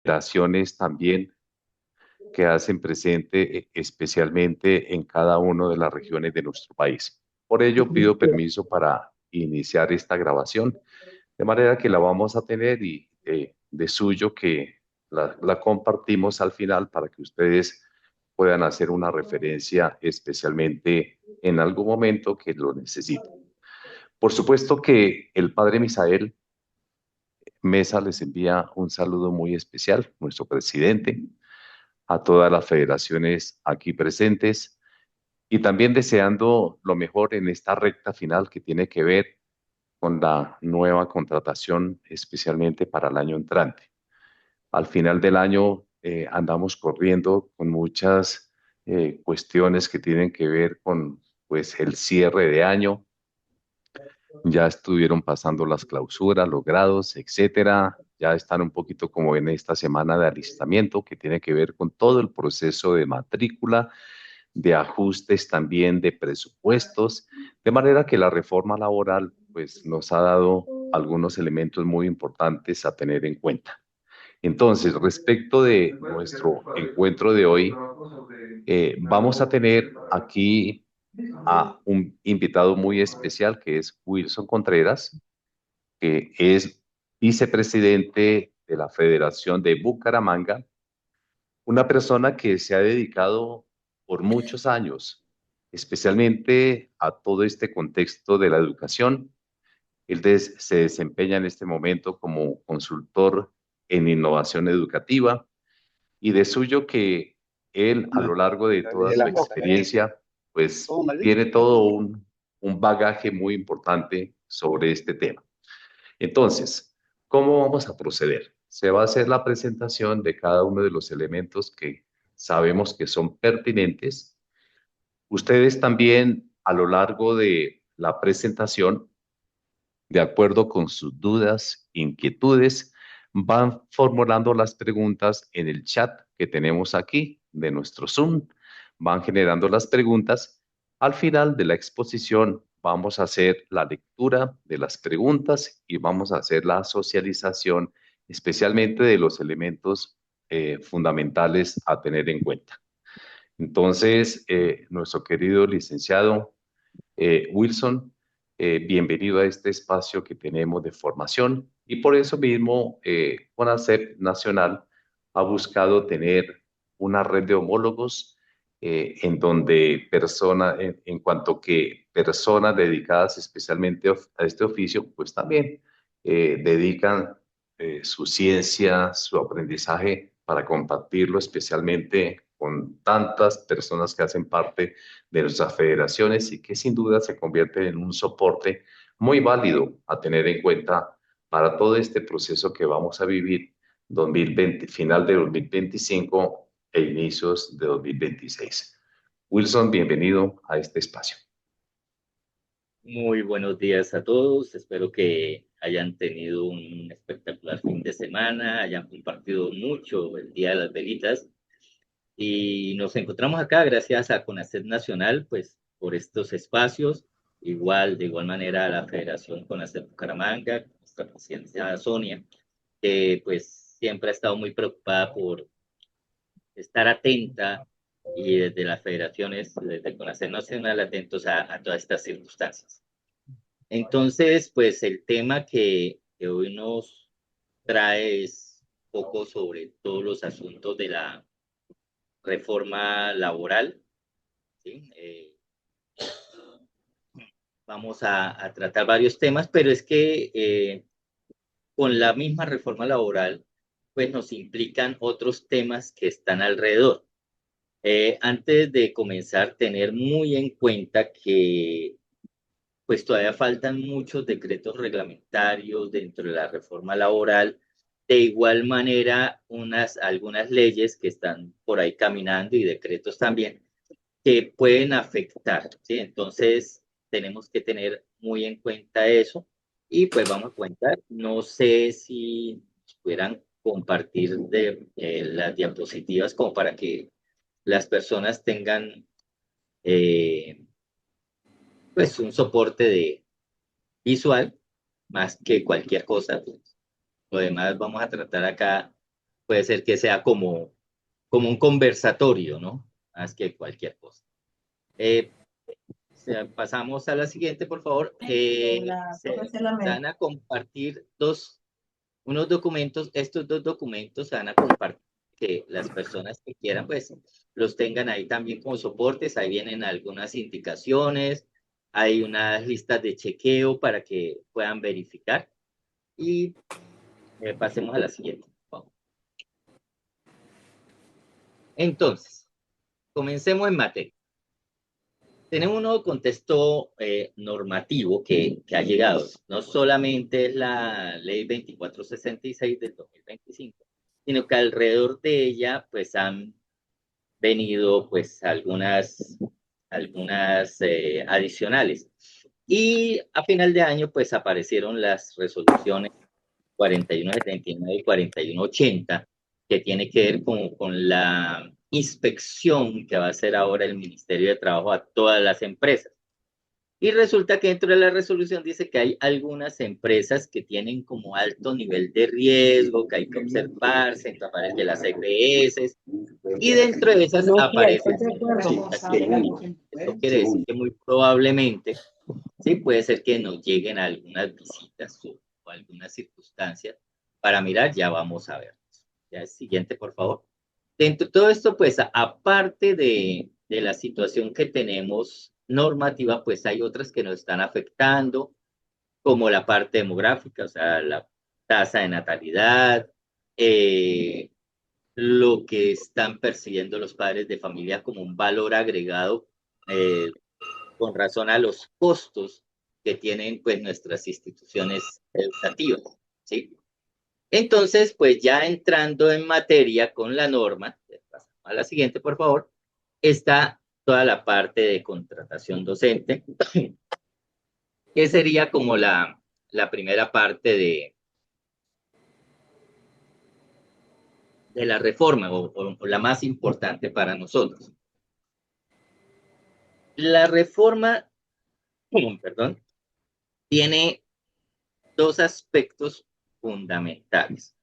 operaciones también que hacen presente especialmente en cada una de las regiones de nuestro país. Por ello, pido permiso para iniciar esta grabación, de manera que la vamos a tener y de suyo que la compartimos al final para que ustedes puedan hacer una referencia especialmente en algún momento que lo necesiten. Por supuesto que el Padre Misael Mesa les envía un saludo muy especial, nuestro presidente, a todas las federaciones aquí presentes y también deseando lo mejor en esta recta final que tiene que ver con la nueva contratación, especialmente para el año entrante. Al final del año andamos corriendo con muchas cuestiones que tienen que ver con pues, el cierre de año. Ya estuvieron pasando las clausuras, los grados, etcétera. Ya están un poquito como en esta semana de alistamiento que tiene que ver con todo el proceso de matrícula, de ajustes también de presupuestos, de manera que la reforma laboral pues nos ha dado algunos elementos muy importantes a tener en cuenta. Entonces, respecto de nuestro encuentro de hoy, vamos a tener aquí a un invitado muy especial que es Wilson Contreras, que es vicepresidente de la Federación de Bucaramanga, una persona que se ha dedicado por muchos años, especialmente a todo este contexto de la educación. Se desempeña en este momento como consultor en innovación educativa y de suyo que él a lo largo de toda su experiencia, pues tiene todo un bagaje muy importante sobre este tema. Entonces, ¿cómo vamos a proceder? Se va a hacer la presentación de cada uno de los elementos que sabemos que son pertinentes. Ustedes también a lo largo de la presentación, de acuerdo con sus dudas, inquietudes, van formulando las preguntas en el chat que tenemos aquí de nuestro Zoom. Van generando las preguntas. Al final de la exposición vamos a hacer la lectura de las preguntas y vamos a hacer la socialización, especialmente de los elementos fundamentales a tener en cuenta. Entonces, nuestro querido licenciado Wilson, bienvenido a este espacio que tenemos de formación y por eso mismo CONACYT Nacional ha buscado tener una red de homólogos en donde en cuanto que personas dedicadas especialmente a este oficio, pues también dedican su ciencia, su aprendizaje para compartirlo especialmente con tantas personas que hacen parte de nuestras federaciones y que sin duda se convierte en un soporte muy válido a tener en cuenta para todo este proceso que vamos a vivir 2020, final de 2025 e inicios de 2026. Wilson, bienvenido a este espacio. Muy buenos días a todos. Espero que hayan tenido un espectacular fin de semana, hayan compartido mucho el Día de las Velitas. Y nos encontramos acá gracias a CONACYT Nacional, pues por estos espacios. De igual manera a la Federación CONACYT Bucaramanga, nuestra presidenta Sonia, que pues siempre ha estado muy preocupada por estar atenta y desde las federaciones, desde CONACYT Nacional, atentos a todas estas circunstancias. Entonces, pues el tema que hoy nos trae es un poco sobre todos los asuntos de la reforma laboral, ¿sí? Vamos a tratar varios temas, pero es que con la misma reforma laboral, pues nos implican otros temas que están alrededor. Antes de comenzar, tener muy en cuenta que pues todavía faltan muchos decretos reglamentarios dentro de la reforma laboral. De igual manera, algunas leyes que están por ahí caminando y decretos también que pueden afectar, ¿sí? Entonces, tenemos que tener muy en cuenta eso y pues vamos a cuentar. No sé si pudieran compartir las diapositivas como para que las personas tengan pues un soporte visual más que cualquier cosa. Pues. Lo demás vamos a tratar acá puede ser que sea como un conversatorio, ¿no? Más que cualquier cosa. Eh, pasamos a la siguiente, por favor. Se van a compartir unos documentos. Estos dos documentos se van a compartir, que las personas que quieran, pues, los tengan ahí también como soportes. Ahí vienen algunas indicaciones, hay unas listas de chequeo para que puedan verificar. Y pasemos a la siguiente. Entonces, comencemos en materia. Tenemos un nuevo contexto normativo que ha llegado. No solamente es la ley 2466 del 2025, sino que alrededor de ella pues han venido pues algunas adicionales. Y a final de año pues aparecieron las resoluciones 4179 y 4180, que tiene que ver con la inspección que va a hacer ahora el Ministerio de Trabajo a todas las empresas. Y resulta que dentro de la resolución dice que hay algunas empresas que tienen como alto nivel de riesgo, que hay que observarse, entonces aparece las EPS, y dentro de esas aparece, esto quiere decir que muy probablemente, sí, puede ser que nos lleguen algunas visitas o algunas circunstancias para mirar, ya vamos a ver. Ya, siguiente, por favor. Dentro de todo esto, pues, aparte de la situación que tenemos normativa, pues hay otras que nos están afectando, como la parte demográfica, o sea, la tasa de natalidad, eh, lo que están percibiendo los padres de familia como un valor agregado con razón a los costos que tienen pues nuestras instituciones educativas, ¿sí? Entonces, pues ya entrando en materia con la norma, pasamos a la siguiente, por favor, está toda la parte de contratación docente, que sería como la primera parte de la reforma o la más importante para nosotros. La reforma, perdón, tiene dos aspectos fundamentales.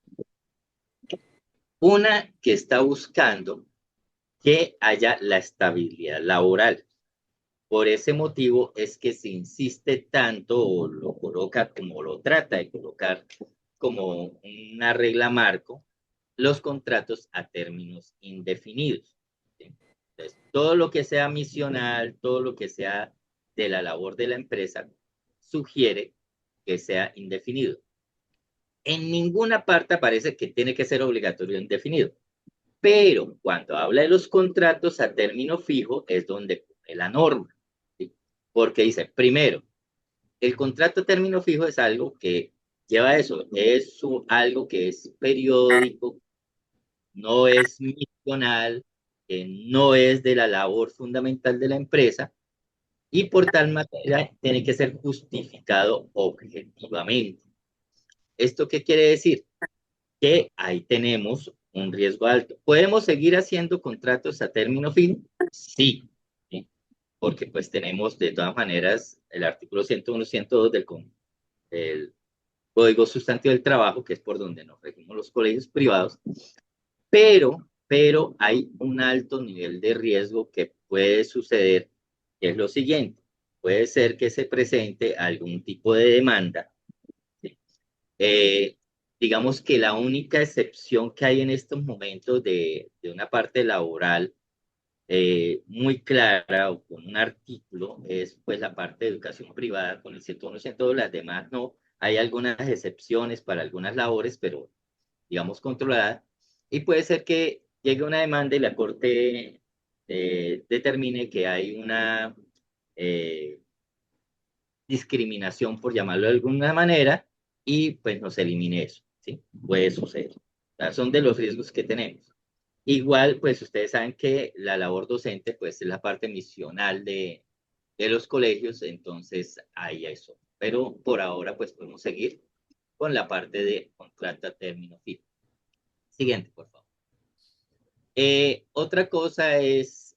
Una, que está buscando que haya la estabilidad laboral. Por ese motivo es que se insiste tanto o lo coloca como lo trata de colocar como una regla marco los contratos a términos indefinidos. ¿Sí? Entonces, todo lo que sea misional, todo lo que sea de la labor de la empresa, sugiere que sea indefinido. En ninguna parte aparece que tiene que ser obligatorio indefinido. Pero cuando habla de los contratos a término fijo es donde pone la norma. ¿Sí? Porque dice, primero, el contrato a término fijo es algo que lleva eso, es algo que es periódico, no es misional, no es de la labor fundamental de la empresa y por tal manera tiene que ser justificado objetivamente. ¿Esto qué quiere decir? Que ahí tenemos un riesgo alto. ¿Podemos seguir haciendo contratos a término fin? Sí, ¿sí? Porque pues tenemos de todas maneras el artículo 101, 102 del Código Sustantivo del Trabajo, que es por donde nos regimos los colegios privados, pero hay un alto nivel de riesgo que puede suceder, que es lo siguiente. Puede ser que se presente algún tipo de demanda. ¿Sí? Digamos que la única excepción que hay en estos momentos de una parte laboral muy clara o con un artículo es pues la parte de educación privada con el 101%, las demás no. Hay algunas excepciones para algunas labores, pero digamos controlada. Y puede ser que llegue una demanda y la Corte determine que hay una eh, discriminación, por llamarlo de alguna manera, y pues nos elimine eso, ¿sí? Puede suceder. O sea, son de los riesgos que tenemos. Igual, pues ustedes saben que la labor docente, pues es la parte misional de los colegios, entonces hay eso. Pero por ahora, pues podemos seguir con la parte de contrato a término fijo. Siguiente, por favor. Otra cosa es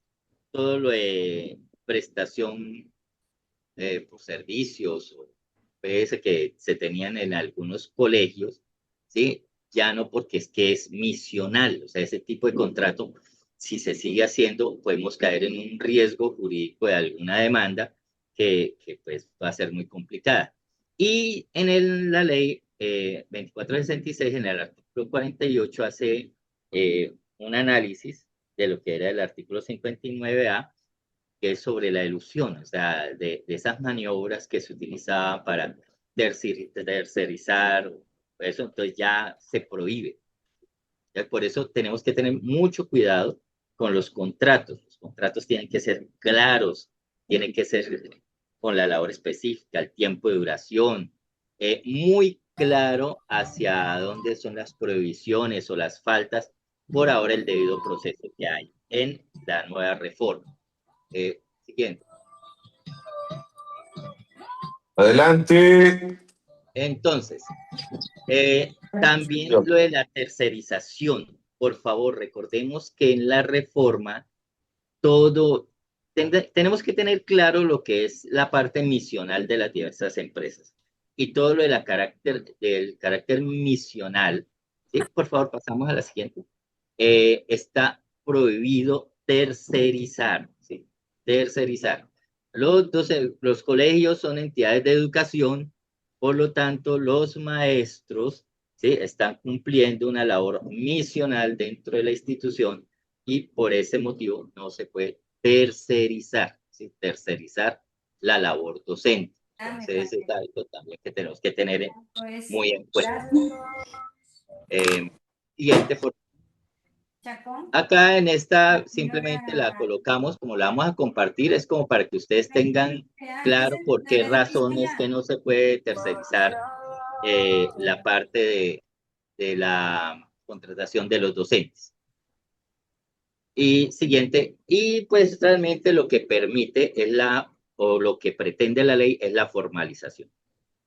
todo lo de prestación por servicios o PS que se tenían en algunos colegios, ¿sí? ya no, porque es que es misional. O sea, ese tipo de contrato, si se sigue haciendo, podemos caer en un riesgo jurídico de alguna demanda que pues va a ser muy complicada. Y en la ley 2466, en el artículo 48, hace un análisis de lo que era el artículo 59A, que es sobre la ilusión, o sea, de esas maniobras que se utilizaban para tercerizar, eso entonces ya se prohíbe. Por eso tenemos que tener mucho cuidado con los contratos. Los contratos tienen que ser claros, tienen que ser con la labor específica, el tiempo de duración, muy claro hacia dónde son las prohibiciones o las faltas por ahora el debido proceso que hay en la nueva reforma. Siguiente. Adelante. Entonces, también lo de la tercerización. Por favor, recordemos que en la reforma todo, tenemos que tener claro lo que es la parte misional de las diversas empresas y todo lo de del carácter misional. ¿Sí? Por favor, pasamos a la siguiente. Está prohibido tercerizar, ¿sí? Tercerizar. Los colegios son entidades de educación, por lo tanto, los maestros, ¿sí? Están cumpliendo una labor misional dentro de la institución y por ese motivo no se puede tercerizar, ¿sí? Tercerizar la labor docente. Entonces, es algo también que tenemos que tener muy en cuenta. Siguiente, por acá en esta simplemente la colocamos, como la vamos a compartir, es como para que ustedes tengan claro por qué razones que no se puede tercerizar la parte de la contratación de los docentes. Y siguiente, y pues realmente lo que permite es o lo que pretende la ley es la formalización.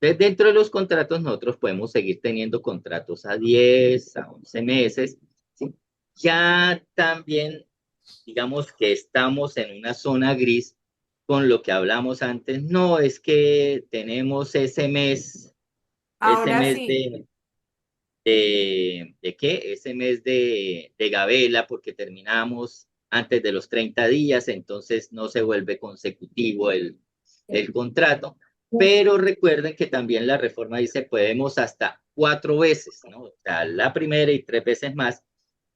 Entonces, dentro de los contratos nosotros podemos seguir teniendo contratos a 10, a 11 meses, ¿sí? Ya también, digamos que estamos en una zona gris con lo que hablamos antes. No, es que tenemos ese Ahora mes sí. ¿de qué? Ese mes de gabela, porque terminamos antes de los 30 días, entonces no se vuelve consecutivo el contrato. Pero recuerden que también la reforma dice podemos hasta 4 veces, ¿no? O sea, la primera y 3 veces más,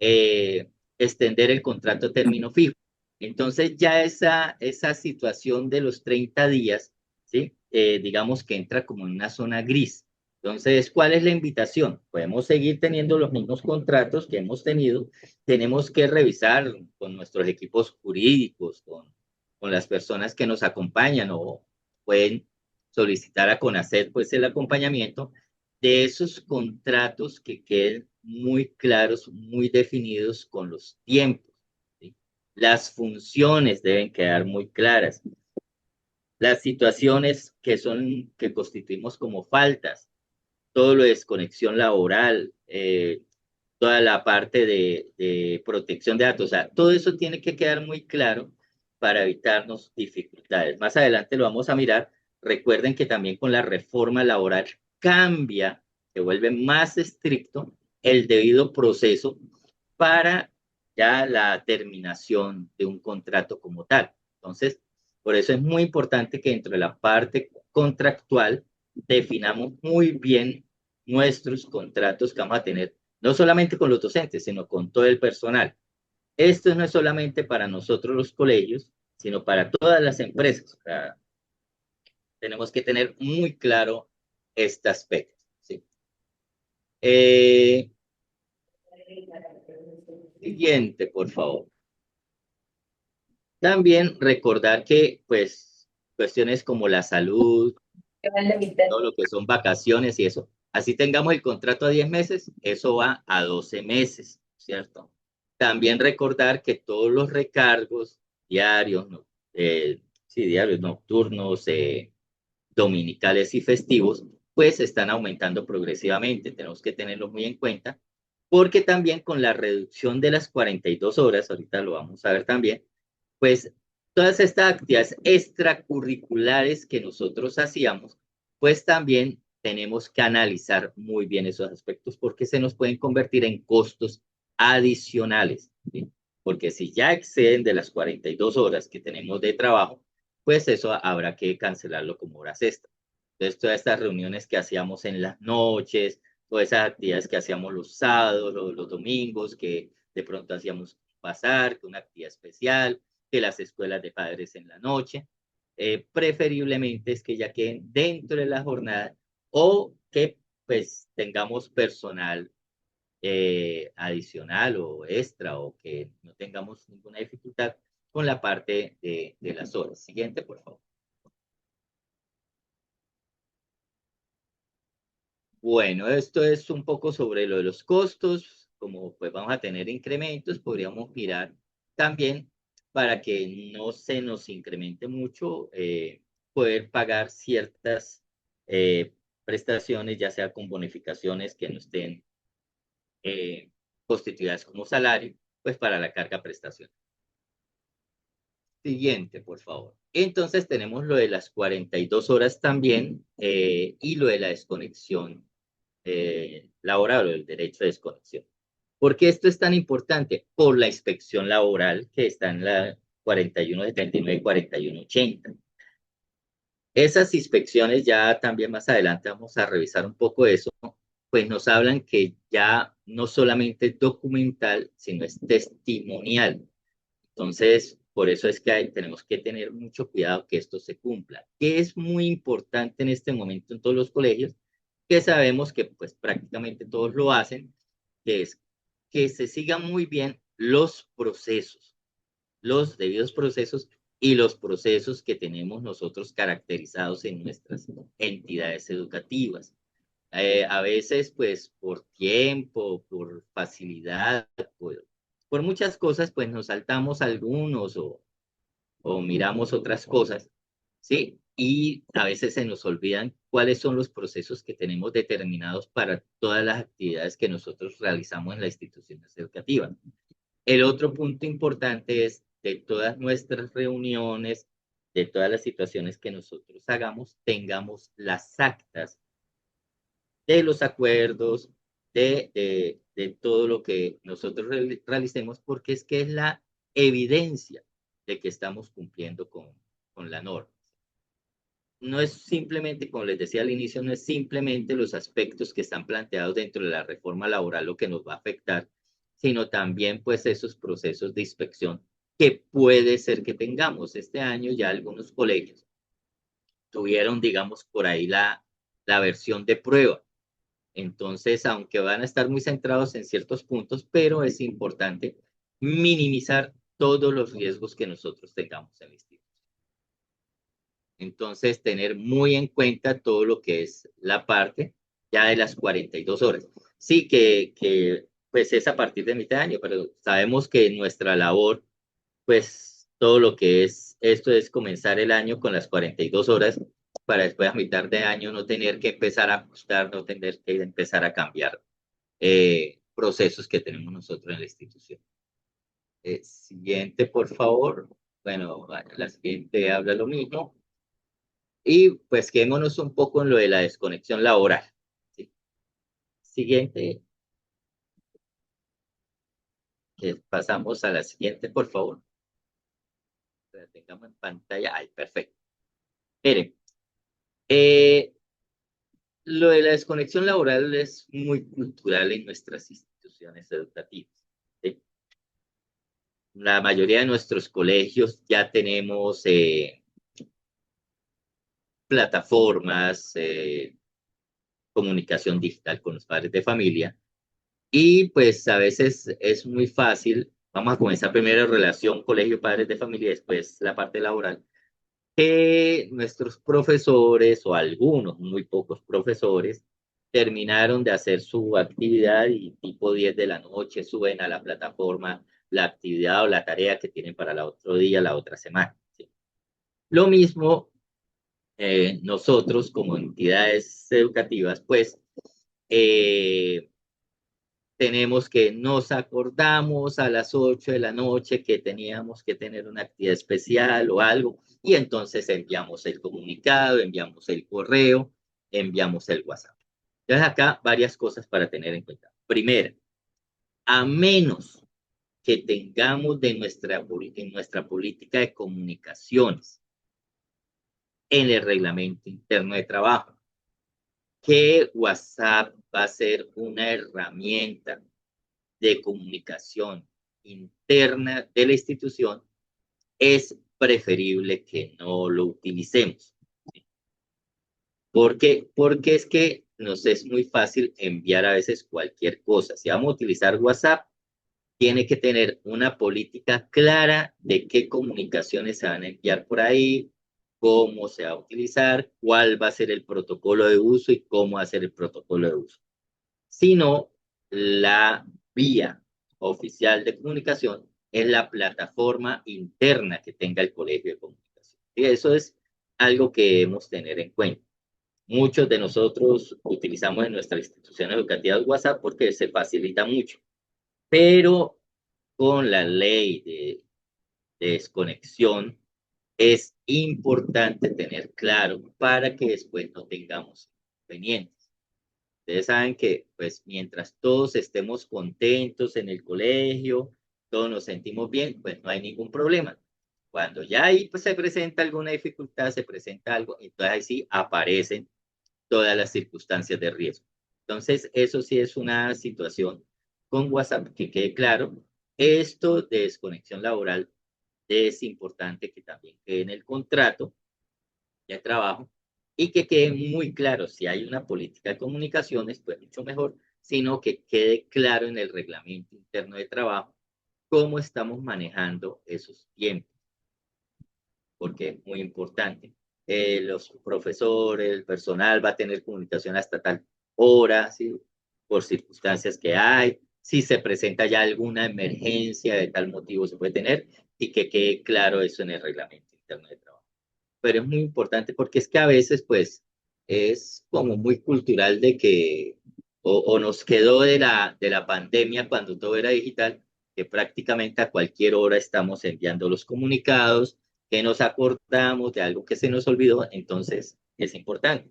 extender el contrato a término fijo. Entonces ya esa situación de los 30 días, ¿sí? Digamos que entra como en una zona gris. Entonces, ¿cuál es la invitación? Podemos seguir teniendo los mismos contratos que hemos tenido. Tenemos que revisar con nuestros equipos jurídicos, con las personas que nos acompañan o pueden solicitar a CONACYT pues el acompañamiento de esos contratos que queden muy claros, muy definidos con los tiempos, ¿sí? Las funciones deben quedar muy claras. Las situaciones que constituimos como faltas, todo lo de desconexión laboral, toda la parte de protección de datos, o sea, todo eso tiene que quedar muy claro para evitarnos dificultades. Más adelante lo vamos a mirar. Recuerden que también con la reforma laboral cambia, se vuelve más estricto el debido proceso para ya la terminación de un contrato como tal. Entonces, por eso es muy importante que dentro de la parte contractual definamos muy bien nuestros contratos que vamos a tener, no solamente con los docentes, sino con todo el personal. Esto no es solamente para nosotros los colegios, sino para todas las empresas. O sea, tenemos que tener muy claro este aspecto. ¿Sí? Siguiente, por favor. También recordar que, pues, cuestiones como la salud, todo lo que son vacaciones y eso, así tengamos el contrato a 10 meses, eso va a 12 meses, ¿cierto? También recordar que todos los recargos diarios, no, sí, diarios, nocturnos, dominicales y festivos, pues están aumentando progresivamente. Tenemos que tenerlos muy en cuenta, porque también con la reducción de las 42 horas, ahorita lo vamos a ver también, pues todas estas actividades extracurriculares que nosotros hacíamos, pues también tenemos que analizar muy bien esos aspectos porque se nos pueden convertir en costos adicionales, ¿sí? Porque si ya exceden de las 42 horas que tenemos de trabajo, pues eso habrá que cancelarlo como horas extra. Entonces, todas estas reuniones que hacíamos en las noches, todas esas actividades que hacíamos los sábados, los domingos, que de pronto hacíamos pasar, que una actividad especial, que las escuelas de padres en la noche, preferiblemente es que ya queden dentro de la jornada o que pues tengamos personal adicional o extra o que no tengamos ninguna dificultad con la parte de las horas. Siguiente, por favor. Bueno, esto es un poco sobre lo de los costos, como pues vamos a tener incrementos, podríamos mirar también para que no se nos incremente mucho, poder pagar ciertas prestaciones, ya sea con bonificaciones que no estén constituidas como salario, pues para la carga prestación. Siguiente, por favor. Entonces tenemos lo de las 42 horas también y lo de la desconexión laboral o el derecho de desconexión. ¿Por qué esto es tan importante? Por la inspección laboral que está en la 4179 y 4180. Esas inspecciones ya también más adelante vamos a revisar un poco eso, pues nos hablan que ya no solamente es documental, sino es testimonial. Entonces, por eso es que tenemos que tener mucho cuidado que esto se cumpla, que es muy importante en este momento en todos los colegios, que sabemos que pues prácticamente todos lo hacen, que es que se sigan muy bien los debidos procesos y los procesos que tenemos nosotros caracterizados en nuestras entidades educativas. A veces, pues, por tiempo, por facilidad, por muchas cosas, pues nos saltamos algunos o miramos otras cosas, ¿sí? Y a veces se nos olvidan cuáles son los procesos que tenemos determinados para todas las actividades que nosotros realizamos en las instituciones educativas. El otro punto importante es de todas nuestras reuniones, de todas las situaciones que nosotros hagamos, tengamos las actas de los acuerdos, de todo lo que nosotros realicemos, porque es que es la evidencia de que estamos cumpliendo con la norma. No es simplemente, como les decía al inicio, no es simplemente los aspectos que están planteados dentro de la reforma laboral lo que nos va a afectar, sino también pues esos procesos de inspección que puede ser que tengamos. Este año ya algunos colegios tuvieron, digamos, por ahí la versión de prueba. Entonces, aunque van a estar muy centrados en ciertos puntos, pero es importante minimizar todos los riesgos que nosotros tengamos en el instituto. Entonces, tener muy en cuenta todo lo que es la parte ya de las 42 horas. Sí, pues es a partir de mitad de año, pero sabemos que nuestra labor, pues todo lo que es, esto es comenzar el año con las 42 horas para después a mitad de año no tener que empezar a ajustar, no tener que empezar a cambiar procesos que tenemos nosotros en la institución. Siguiente, por favor. Bueno, la siguiente habla lo mismo. Y pues quedémonos un poco en lo de la desconexión laboral. ¿Sí? Siguiente, pasamos a la siguiente, por favor. La tengamos en pantalla. Ay, perfecto. Miren, eh, lo de la desconexión laboral es muy cultural en nuestras instituciones educativas. ¿Sí? La mayoría de nuestros colegios ya tenemos plataformas, comunicación digital con los padres de familia. Y pues a veces es muy fácil, vamos a comenzar primero relación colegio-padres de familia, después la parte laboral, que nuestros profesores o algunos, muy pocos profesores, terminaron de hacer su actividad y tipo 10 de la noche suben a la plataforma la actividad o la tarea que tienen para el otro día, la otra semana. ¿Sí? Lo mismo nosotros como entidades educativas, pues eh, tenemos que nos acordamos a las 8 de la noche que teníamos que tener una actividad especial o algo, y entonces enviamos el comunicado, enviamos el correo, enviamos el WhatsApp. Entonces acá varias cosas para tener en cuenta. Primero, a menos que tengamos en nuestra política de comunicaciones en el reglamento interno de trabajo, que WhatsApp va a ser una herramienta de comunicación interna de la institución, es preferible que no lo utilicemos. ¿Por qué? Porque es que nos es muy fácil enviar a veces cualquier cosa. Si vamos a utilizar WhatsApp, tiene que tener una política clara de qué comunicaciones se van a enviar por ahí, cómo se va a utilizar, cuál va a ser el protocolo de uso y cómo va a ser el protocolo de uso. Sino la vía oficial de comunicación es la plataforma interna que tenga el colegio de comunicación. Y eso es algo que debemos tener en cuenta. Muchos de nosotros utilizamos en nuestra institución educativa WhatsApp porque se facilita mucho, pero con la ley de desconexión es importante tener claro para que después no tengamos inconvenientes. Ustedes saben que, pues, mientras todos estemos contentos en el colegio, todos nos sentimos bien, pues no hay ningún problema. Cuando ya ahí pues, se presenta alguna dificultad, se presenta algo, entonces ahí sí aparecen todas las circunstancias de riesgo. Entonces, eso sí es una situación con WhatsApp que quede claro. Esto de desconexión laboral es importante que también quede en el contrato de trabajo y que quede muy claro si hay una política de comunicaciones, pues mucho mejor, sino que quede claro en el reglamento interno de trabajo cómo estamos manejando esos tiempos, porque es muy importante. Los profesores, el personal va a tener comunicación hasta tal hora, ¿sí? Por circunstancias que hay. Si se presenta ya alguna emergencia de tal motivo se puede tener y que quede claro eso en el reglamento interno de trabajo. Pero es muy importante porque es que a veces pues es como muy cultural de que o nos quedó de la pandemia cuando todo era digital, que prácticamente a cualquier hora estamos enviando los comunicados, que nos acordamos de algo que se nos olvidó, entonces es importante.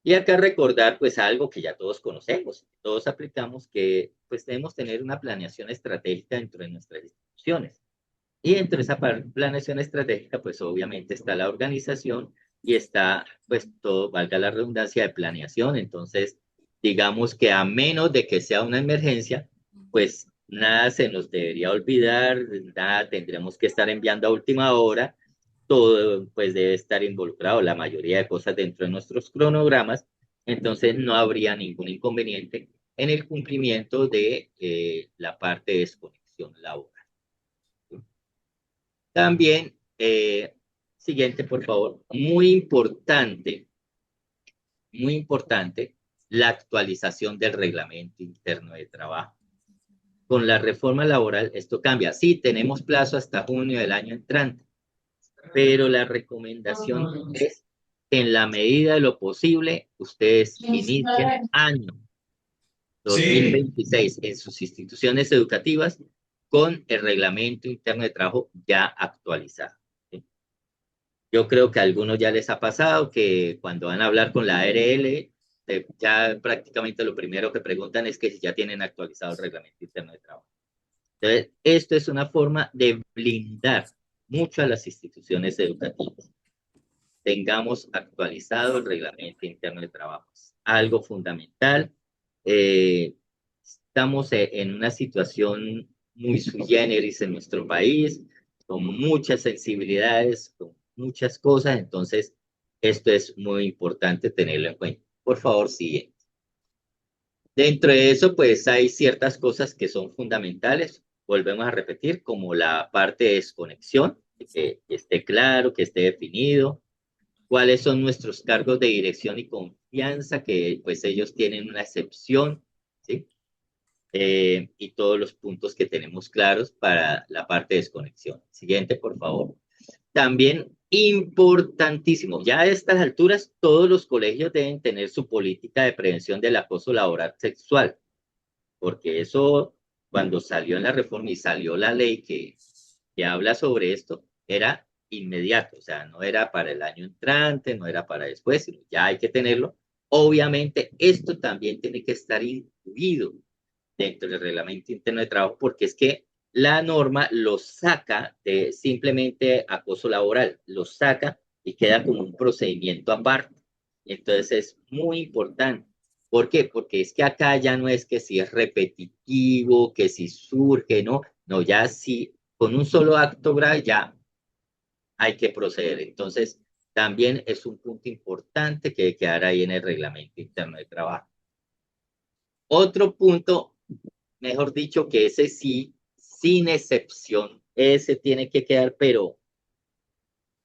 Y acá recordar pues algo que ya todos conocemos, todos aplicamos, que pues debemos tener una planeación estratégica dentro de nuestras instituciones. Y dentro de esa planeación estratégica, pues obviamente está la organización y está, pues todo, valga la redundancia, de planeación. Entonces, digamos que a menos de que sea una emergencia, pues nada se nos debería olvidar, nada tendremos que estar enviando a última hora. Todo, pues debe estar involucrado, la mayoría de cosas dentro de nuestros cronogramas. Entonces, no habría ningún inconveniente en el cumplimiento de la parte de desconexión laboral. También, siguiente, por favor, muy importante, la actualización del reglamento interno de trabajo. Con la reforma laboral esto cambia. Sí, tenemos plazo hasta junio del año entrante, pero la recomendación es que en la medida de lo posible ustedes inicien año Sí, 2026 en sus instituciones educativas con el reglamento interno de trabajo ya actualizado. ¿Sí? Yo creo que a algunos ya les ha pasado que cuando van a hablar con la ARL, ya prácticamente lo primero que preguntan es que si ya tienen actualizado el reglamento interno de trabajo. Entonces, esto es una forma de blindar mucho a las instituciones educativas. Tengamos actualizado el reglamento interno de trabajo. Algo fundamental. Eh, Estamos en una situación muy sui generis en nuestro país, con muchas sensibilidades, con muchas cosas, entonces esto es muy importante tenerlo en cuenta. Por favor, sigue. Dentro de eso, pues hay ciertas cosas que son fundamentales, volvemos a repetir, como la parte de desconexión, que esté claro, que esté definido, cuáles son nuestros cargos de dirección y confianza, que pues ellos tienen una excepción, ¿sí? Y todos los puntos que tenemos claros para la parte de desconexión. Siguiente, por favor. También importantísimo, ya a estas alturas todos los colegios deben tener su política de prevención del acoso laboral sexual, porque eso cuando salió en la reforma y salió la ley que habla sobre esto, era inmediato, o sea, no era para el año entrante, no era para después, sino ya hay que tenerlo. Obviamente, esto también tiene que estar incluido dentro del reglamento interno de trabajo, porque es que la norma lo saca de simplemente acoso laboral, lo saca y queda como un procedimiento aparte. Entonces es muy importante. ¿Por qué? Porque es que acá ya no es que si es repetitivo, que si surge, no, no, ya si con un solo acto grave ya hay que proceder. Entonces, también es un punto importante que debe quedar ahí en el reglamento interno de trabajo. Otro punto, mejor dicho, que ese sí, sin excepción, ese tiene que quedar, pero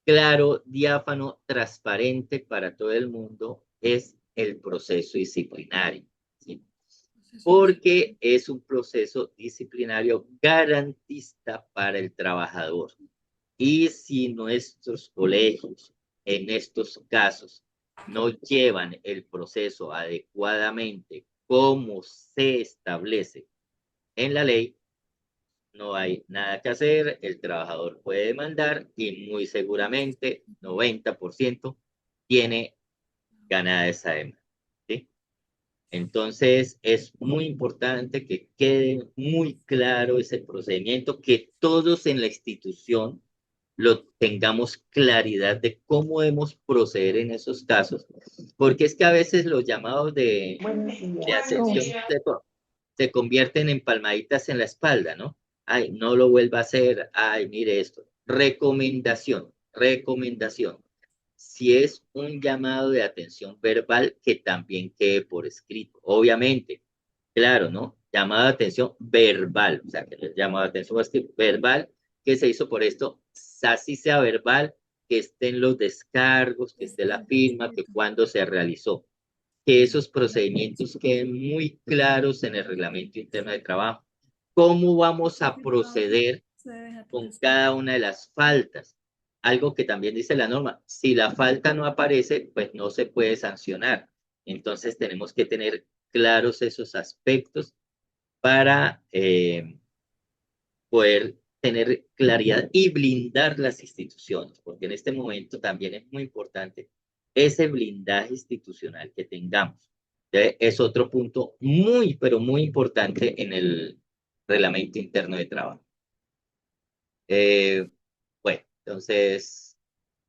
claro, diáfano, transparente para todo el mundo, es el proceso disciplinario, ¿sí? Porque es un proceso disciplinario garantista para el trabajador. Y si nuestros colegios en estos casos no llevan el proceso adecuadamente como se establece en la ley, no hay nada que hacer, el trabajador puede demandar y muy seguramente 90% tiene ganada esa demanda, ¿sí? Entonces es muy importante que quede muy claro ese procedimiento, que todos en la institución lo tengamos claridad de cómo debemos proceder en esos casos, porque es que a veces los llamados de atención se convierten en palmaditas en la espalda, ¿no? Ay, no lo vuelva a hacer, ay, mire esto. Recomendación, recomendación. Si es un llamado de atención verbal, que también quede por escrito. Obviamente, claro, ¿no? Llamado de atención verbal, o sea, que el llamado de atención verbal que se hizo por esto, así sea verbal, que estén los descargos, que esté la firma, que cuando se realizó, que esos procedimientos queden muy claros en el reglamento interno de trabajo. ¿Cómo vamos a proceder con cada una de las faltas? Algo que también dice la norma, si la falta no aparece, pues no se puede sancionar. Entonces tenemos que tener claros esos aspectos para poder tener claridad y blindar las instituciones, porque en este momento también es muy importante ese blindaje institucional que tengamos. Es otro punto muy, pero muy importante en el reglamento interno de trabajo. Eh, bueno, entonces,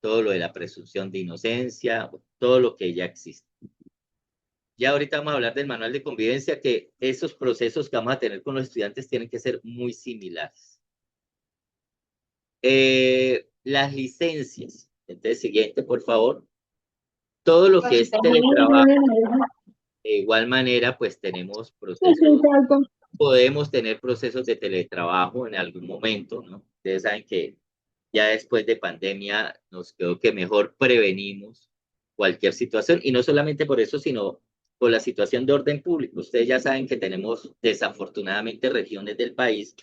todo lo de la presunción de inocencia, todo lo que ya existe. Ya ahorita vamos a hablar del manual de convivencia, que esos procesos que vamos a tener con los estudiantes tienen que ser muy similares. Las licencias. Entonces, siguiente, por favor. Todo lo que es teletrabajo. De igual manera, pues tenemos procesos, podemos tener procesos de teletrabajo en algún momento, ¿no? Ustedes saben que ya después de pandemia nos quedó que mejor prevenimos cualquier situación, y no solamente por eso, sino por la situación de orden público. Ustedes ya saben que tenemos desafortunadamente regiones del país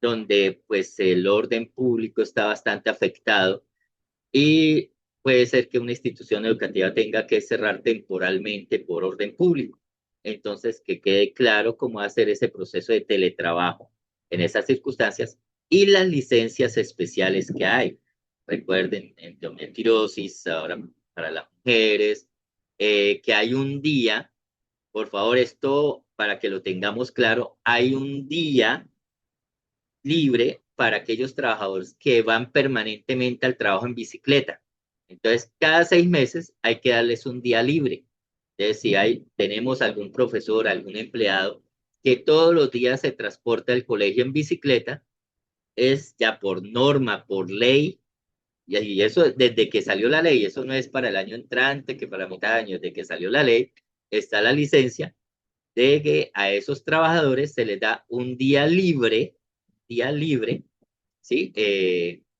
donde pues el orden público está bastante afectado y puede ser que una institución educativa tenga que cerrar temporalmente por orden público. Entonces, que quede claro cómo hacer ese proceso de teletrabajo en esas circunstancias y las licencias especiales que hay. Recuerden, endometriosis, ahora para las mujeres, que hay un día, por favor, esto para que lo tengamos claro, hay un día libre para aquellos trabajadores que van permanentemente al trabajo en bicicleta. Entonces, cada 6 meses hay que darles un día libre. Entonces, si tenemos algún profesor, algún empleado que todos los días se transporta al colegio en bicicleta, es ya por norma, por ley, y eso desde que salió la ley, eso no es para el año entrante, que para mitad de año, desde que salió la ley, está la licencia de que a esos trabajadores se les da un día libre, ¿sí?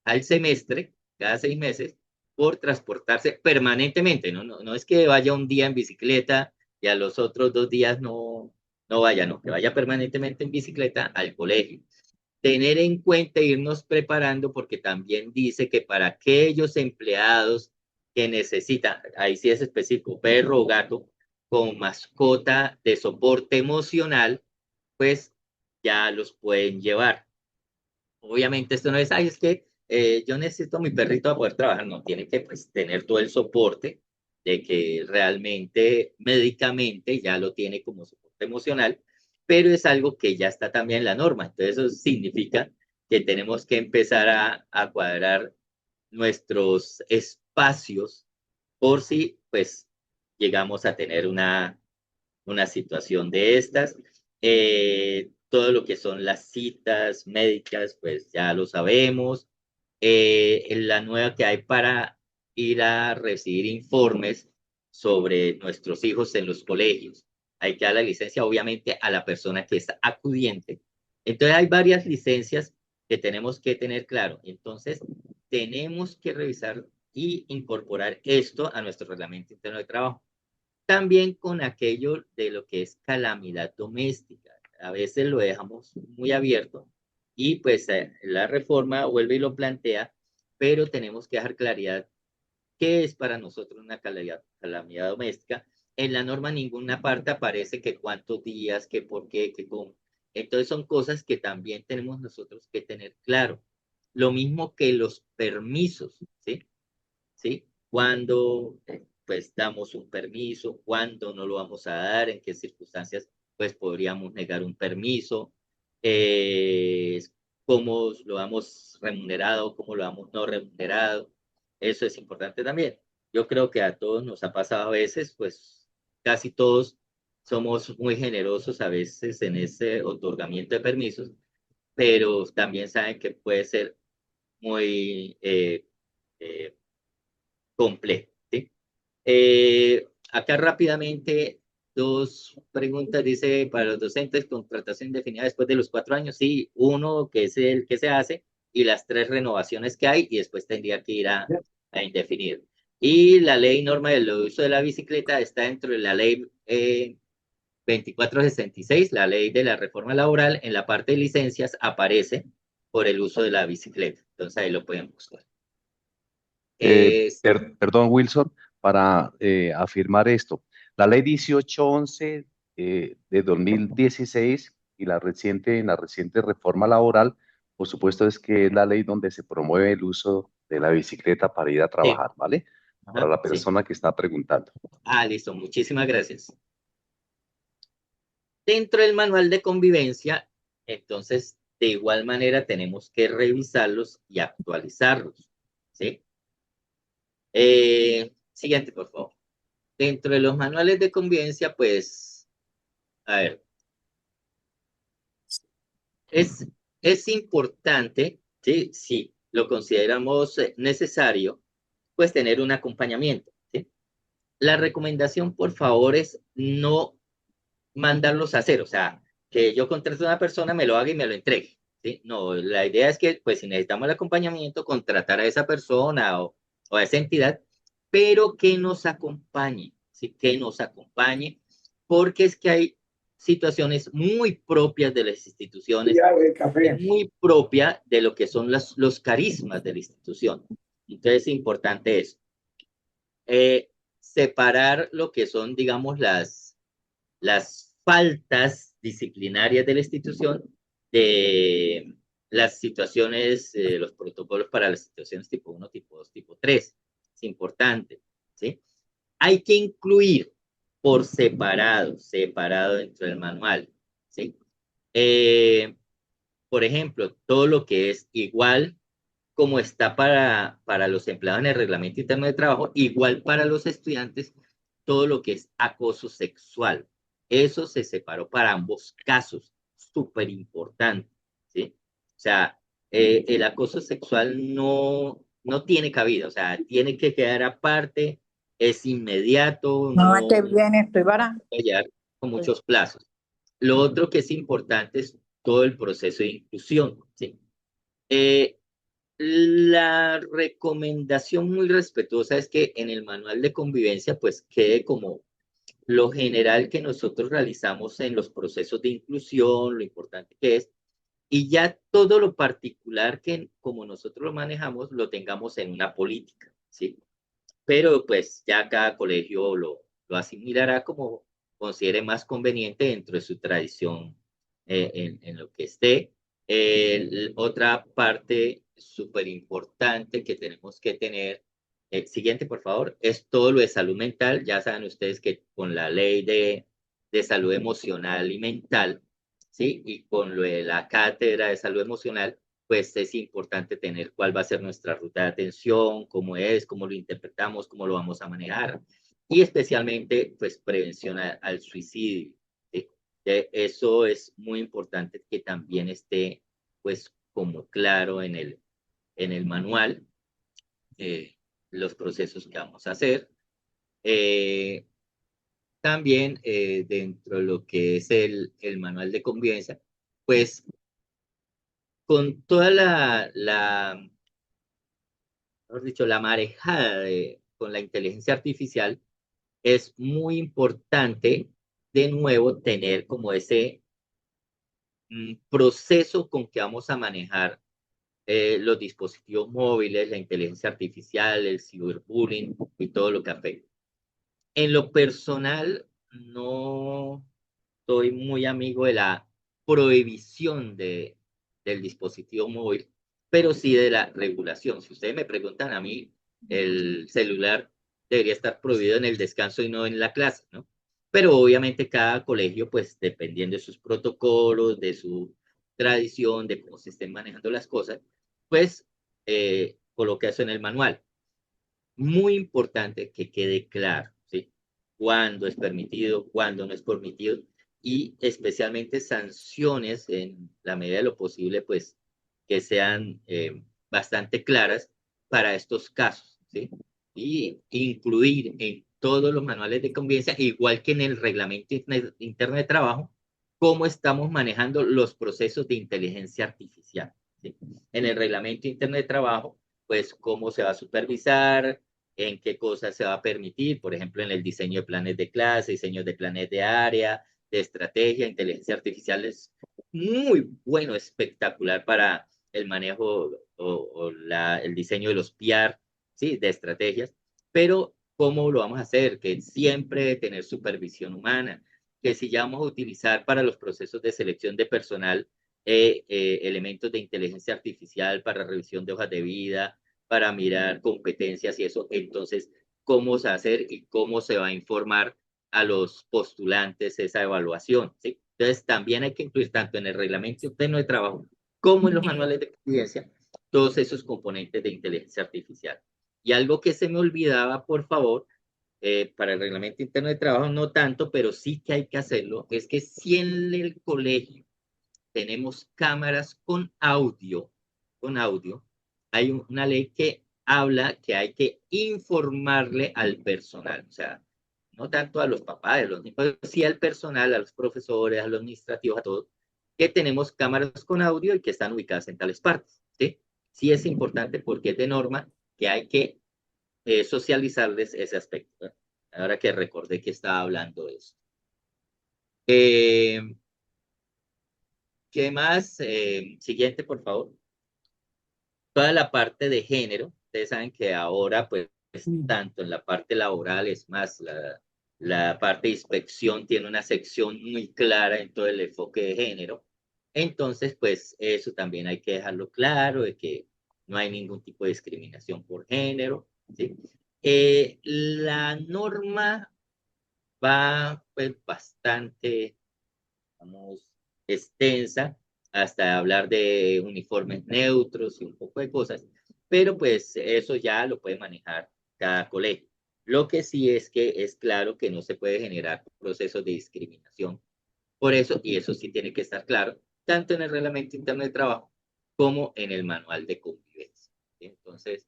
Al semestre, cada 6 meses, por transportarse permanentemente, ¿no? No es que vaya un día en bicicleta y a los otros 2 días no vaya, no, que vaya permanentemente en bicicleta al colegio. Tener en cuenta e irnos preparando, porque también dice que para aquellos empleados que necesitan, ahí sí es específico, perro o gato, con mascota de soporte emocional, pues ya los pueden llevar. Obviamente esto no es, ay, es que yo necesito a mi perrito para poder trabajar. No, tiene que pues tener todo el soporte de que realmente médicamente ya lo tiene como soporte emocional, pero es algo que ya está también en la norma. Entonces eso significa que tenemos que empezar a cuadrar nuestros espacios por si pues llegamos a tener una situación de estas. Todo lo que son las citas médicas, pues ya lo sabemos. La nueva que hay para ir a recibir informes sobre nuestros hijos en los colegios. Hay que dar la licencia, obviamente, a la persona que es acudiente. Entonces, hay varias licencias que tenemos que tener claro. Entonces, tenemos que revisar y incorporar esto a nuestro reglamento interno de trabajo. También con aquello de lo que es calamidad doméstica. A veces lo dejamos muy abierto y pues la reforma vuelve y lo plantea, pero tenemos que dejar claridad qué es para nosotros una calamidad doméstica. En la norma ninguna parte aparece que cuántos días, que por qué, que cómo. Entonces son cosas que también tenemos nosotros que tener claro. Lo mismo que los permisos, ¿sí? ¿Sí? Cuando pues damos un permiso, cuándo no lo vamos a dar, en qué circunstancias pues podríamos negar un permiso, eh, cómo lo damos remunerado, cómo lo damos no remunerado. Eso es importante también. Yo creo que a todos nos ha pasado a veces, pues casi todos somos muy generosos a veces en ese otorgamiento de permisos, pero también saben que puede ser muy eh, complejo. ¿Sí? Acá rápidamente, dos preguntas, dice, para los docentes, contratación indefinida después de los 4 años, sí, uno que es el que se hace y las 3 renovaciones que hay y después tendría que ir a indefinir. Y la ley norma del uso de la bicicleta está dentro de la ley 2466, la ley de la reforma laboral, en la parte de licencias aparece por el uso de la bicicleta. Entonces ahí lo pueden buscar. Perdón, Wilson, para afirmar esto. La ley 1811 de 2016 y en la reciente reforma laboral, por supuesto, es que es la ley donde se promueve el uso de la bicicleta para ir a Sí, trabajar, ¿vale? Para ajá, la sí. persona que está preguntando. Listo, muchísimas gracias. Dentro del manual de convivencia, entonces, de igual manera tenemos que revisarlos y actualizarlos, ¿sí? Siguiente, por favor. Dentro de los manuales de convivencia, pues, a ver, es, es importante, ¿sí? Si lo consideramos necesario, pues tener un acompañamiento, ¿sí? La recomendación, por favor, es no mandarlos a hacer, o sea, que yo contrate a una persona, me lo haga y me lo entregue, ¿sí? No, la idea es que, pues, si necesitamos el acompañamiento, contratar a esa persona o a esa entidad, pero que nos acompañe, ¿sí? Que nos acompañe, porque es que hay situaciones muy propias de las instituciones, es muy propia de lo que son los carismas de la institución. Entonces es importante eso. Separar lo que son, digamos, las faltas disciplinarias de la institución de las situaciones, los protocolos para las situaciones tipo 1, tipo 2, tipo 3. Es importante, ¿sí? Hay que incluir por separado dentro del manual, ¿sí? Eh, por ejemplo, todo lo que es igual como está para los empleados en el reglamento interno de trabajo, igual para los estudiantes, todo lo que es acoso sexual. Eso se separó para ambos casos, súper importante, ¿sí? O sea, el acoso sexual no tiene cabida, o sea, tiene que quedar aparte, es inmediato, No, no que bien, estoy para. fallar con muchos plazos. Lo otro que es importante es todo el proceso de inclusión, ¿sí? Eh, la recomendación muy respetuosa es que en el manual de convivencia pues quede como lo general que nosotros realizamos en los procesos de inclusión, lo importante que es, y ya todo lo particular que como nosotros lo manejamos lo tengamos en una política, ¿sí? Pero pues ya cada colegio lo asimilará como considere más conveniente dentro de su tradición en lo que esté. Otra parte súper importante que tenemos que tener. Siguiente, por favor, es todo lo de salud mental. Ya saben ustedes que con la ley de salud emocional y mental, ¿sí? Y con lo de la cátedra de salud emocional, pues es importante tener cuál va a ser nuestra ruta de atención, cómo es, cómo lo interpretamos, cómo lo vamos a manejar. Y especialmente, pues, prevención al suicidio. ¿Sí? Eso es muy importante que también esté, pues, como claro en el manual, eh, los procesos que vamos a hacer. Eh, También dentro de lo que es el manual de convivencia, pues con toda mejor dicho, la marejada con la inteligencia artificial, es muy importante de nuevo tener como ese proceso con que vamos a manejar los dispositivos móviles, la inteligencia artificial, el ciberbullying y todo lo que afecta. En lo personal, no soy muy amigo de la prohibición del dispositivo móvil, pero sí de la regulación. Si ustedes me preguntan a mí, el celular debería estar prohibido en el descanso y no en la clase, ¿no? Pero obviamente cada colegio, pues dependiendo de sus protocolos, de su tradición, de cómo se estén manejando las cosas, pues coloca eso en el manual. Muy importante que quede claro, ¿sí? Cuándo es permitido, cuándo no es permitido, y especialmente sanciones en la medida de lo posible, pues que sean bastante claras para estos casos, ¿sí? Y incluir en todos los manuales de convivencia, igual que en el reglamento interno de trabajo, cómo estamos manejando los procesos de inteligencia artificial, ¿sí? En el reglamento interno de trabajo, pues cómo se va a supervisar, en qué cosas se va a permitir, por ejemplo, en el diseño de planes de clase, diseño de planes de área, de estrategia, inteligencia artificial es muy bueno, espectacular para el manejo el diseño de los PR, ¿sí? De estrategias, pero ¿cómo lo vamos a hacer? Que siempre tener supervisión humana, que si ya vamos a utilizar para los procesos de selección de personal elementos de inteligencia artificial para revisión de hojas de vida, para mirar competencias y eso, entonces, ¿cómo se va a hacer y cómo se va a informar a los postulantes esa evaluación? ¿Sí? Entonces, también hay que incluir tanto en el reglamento interno de trabajo como en los manuales de experiencia todos esos componentes de inteligencia artificial. Y algo que se me olvidaba, por favor, para el reglamento interno de trabajo no tanto, pero sí que hay que hacerlo, es que si en el colegio tenemos cámaras con audio, hay una ley que habla que hay que informarle al personal, o sea, no tanto a los papás, a los niños, pero sí al personal, a los profesores, a los administrativos, a todos, que tenemos cámaras con audio y que están ubicadas en tales partes, ¿sí? Sí es importante porque es de norma que hay que socializarles ese aspecto, ¿eh? Ahora que recordé que estaba hablando de eso. Eh, ¿Qué más? Siguiente, por favor. Toda la parte de género, ustedes saben que ahora, pues, tanto en la parte laboral, es más, la parte de inspección tiene una sección muy clara en todo el enfoque de género. Entonces, pues, eso también hay que dejarlo claro, de que no hay ningún tipo de discriminación por género, ¿sí? La norma va, pues, bastante, vamos, extensa, hasta hablar de uniformes neutros y un poco de cosas, pero pues eso ya lo puede manejar cada colegio. Lo que sí es que es claro que no se puede generar procesos de discriminación por eso, y eso sí tiene que estar claro, tanto en el reglamento interno de trabajo como en el manual de convivencia. Entonces,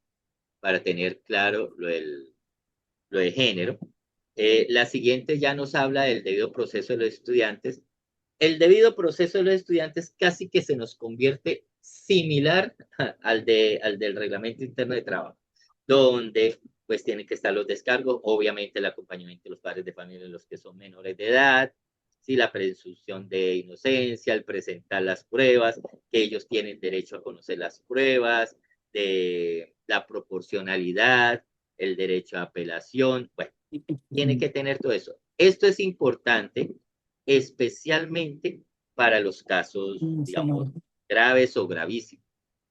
para tener claro lo de género, la siguiente ya nos habla del debido proceso de los estudiantes. El debido proceso de los estudiantes casi que se nos convierte similar al del reglamento interno de trabajo, donde pues tienen que estar los descargos, obviamente el acompañamiento de los padres de familia, los que son menores de edad, ¿sí? La presunción de inocencia, el presentar las pruebas, que ellos tienen derecho a conocer las pruebas, de la proporcionalidad, el derecho a apelación, bueno, tiene que tener todo eso. Esto es importante, especialmente para los casos, digamos, graves o gravísimos,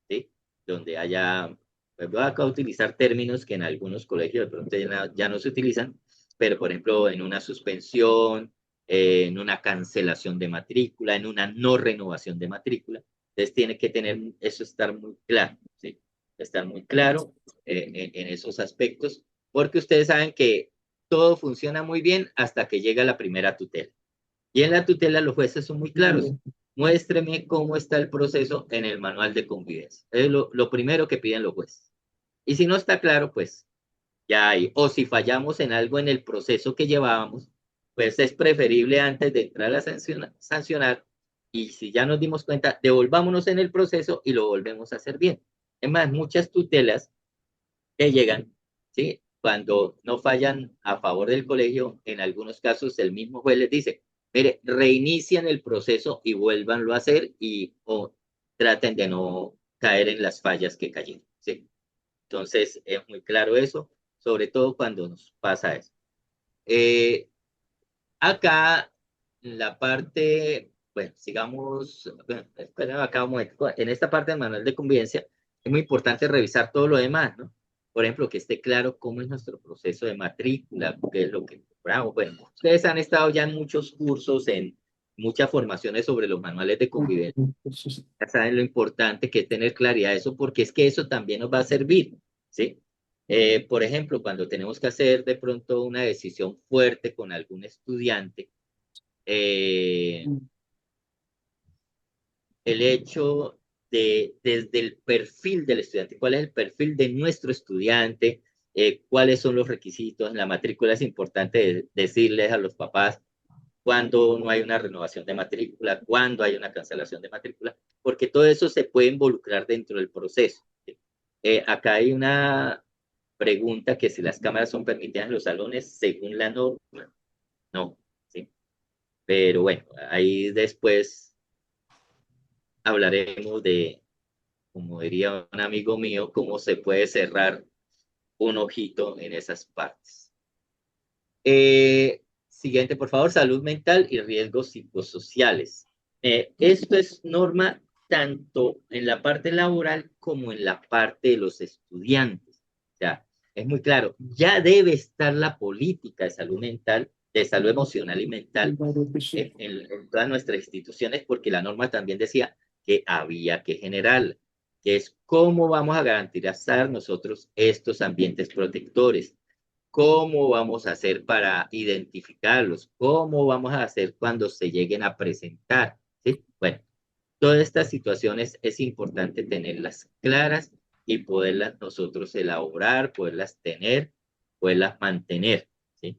¿sí? donde haya, pues voy a utilizar términos que en algunos colegios de pronto ya no se utilizan, pero por ejemplo en una suspensión, en una cancelación de matrícula, en una no renovación de matrícula. Entonces tiene que tener eso, estar muy claro, ¿sí? Estar muy claro en esos aspectos, porque ustedes saben que todo funciona muy bien hasta que llega la primera tutela. Y en la tutela los jueces son muy claros. Muéstreme cómo está el proceso en el manual de convivencia. Es lo primero que piden los jueces. Y si no está claro, pues ya hay. O si fallamos en algo en el proceso que llevábamos, pues es preferible antes de entrar a sancionar. Y si ya nos dimos cuenta, devolvámonos en el proceso y lo volvemos a hacer bien. Es más, muchas tutelas que llegan, ¿sí? Cuando no fallan a favor del colegio, en algunos casos el mismo juez les dice, mire, reinician el proceso y vuélvanlo a hacer o traten de no caer en las fallas que cayeron, ¿sí? Entonces, es muy claro eso, sobre todo cuando nos pasa eso. Eh, Acá, en la parte, bueno, sigamos, bueno, espera acá un momento. En esta parte del manual de convivencia es muy importante revisar todo lo demás, ¿no? Por ejemplo, que esté claro cómo es nuestro proceso de matrícula, qué es lo que cobramos. Bueno, ustedes han estado ya en muchos cursos, en muchas formaciones sobre los manuales de convivencia. Ya saben lo importante que es tener claridad de eso, porque es que eso también nos va a servir, ¿sí? Por ejemplo, cuando tenemos que hacer de pronto una decisión fuerte con algún estudiante, eh, el hecho desde el perfil del estudiante, cuál es el perfil de nuestro estudiante, cuáles son los requisitos. En la matrícula es importante decirles a los papás cuándo no hay una renovación de matrícula, cuándo hay una cancelación de matrícula, porque todo eso se puede involucrar dentro del proceso. Acá hay una pregunta que si las cámaras son permitidas en los salones según la norma, no, ¿sí? Pero bueno, ahí después hablaremos de, como diría un amigo mío, cómo se puede cerrar un ojito en esas partes. Siguiente, por favor, salud mental y riesgos psicosociales. Esto es norma tanto en la parte laboral como en la parte de los estudiantes. O sea, es muy claro, ya debe estar la política de salud mental, de salud emocional y mental en todas nuestras instituciones, porque la norma también decía que había que generar, que es cómo vamos a garantizar nosotros estos ambientes protectores. ¿Cómo vamos a hacer para identificarlos? ¿Cómo vamos a hacer cuando se lleguen a presentar? ¿Sí? Bueno, todas estas situaciones es importante tenerlas claras y poderlas nosotros elaborar, poderlas tener, poderlas mantener. ¿Sí?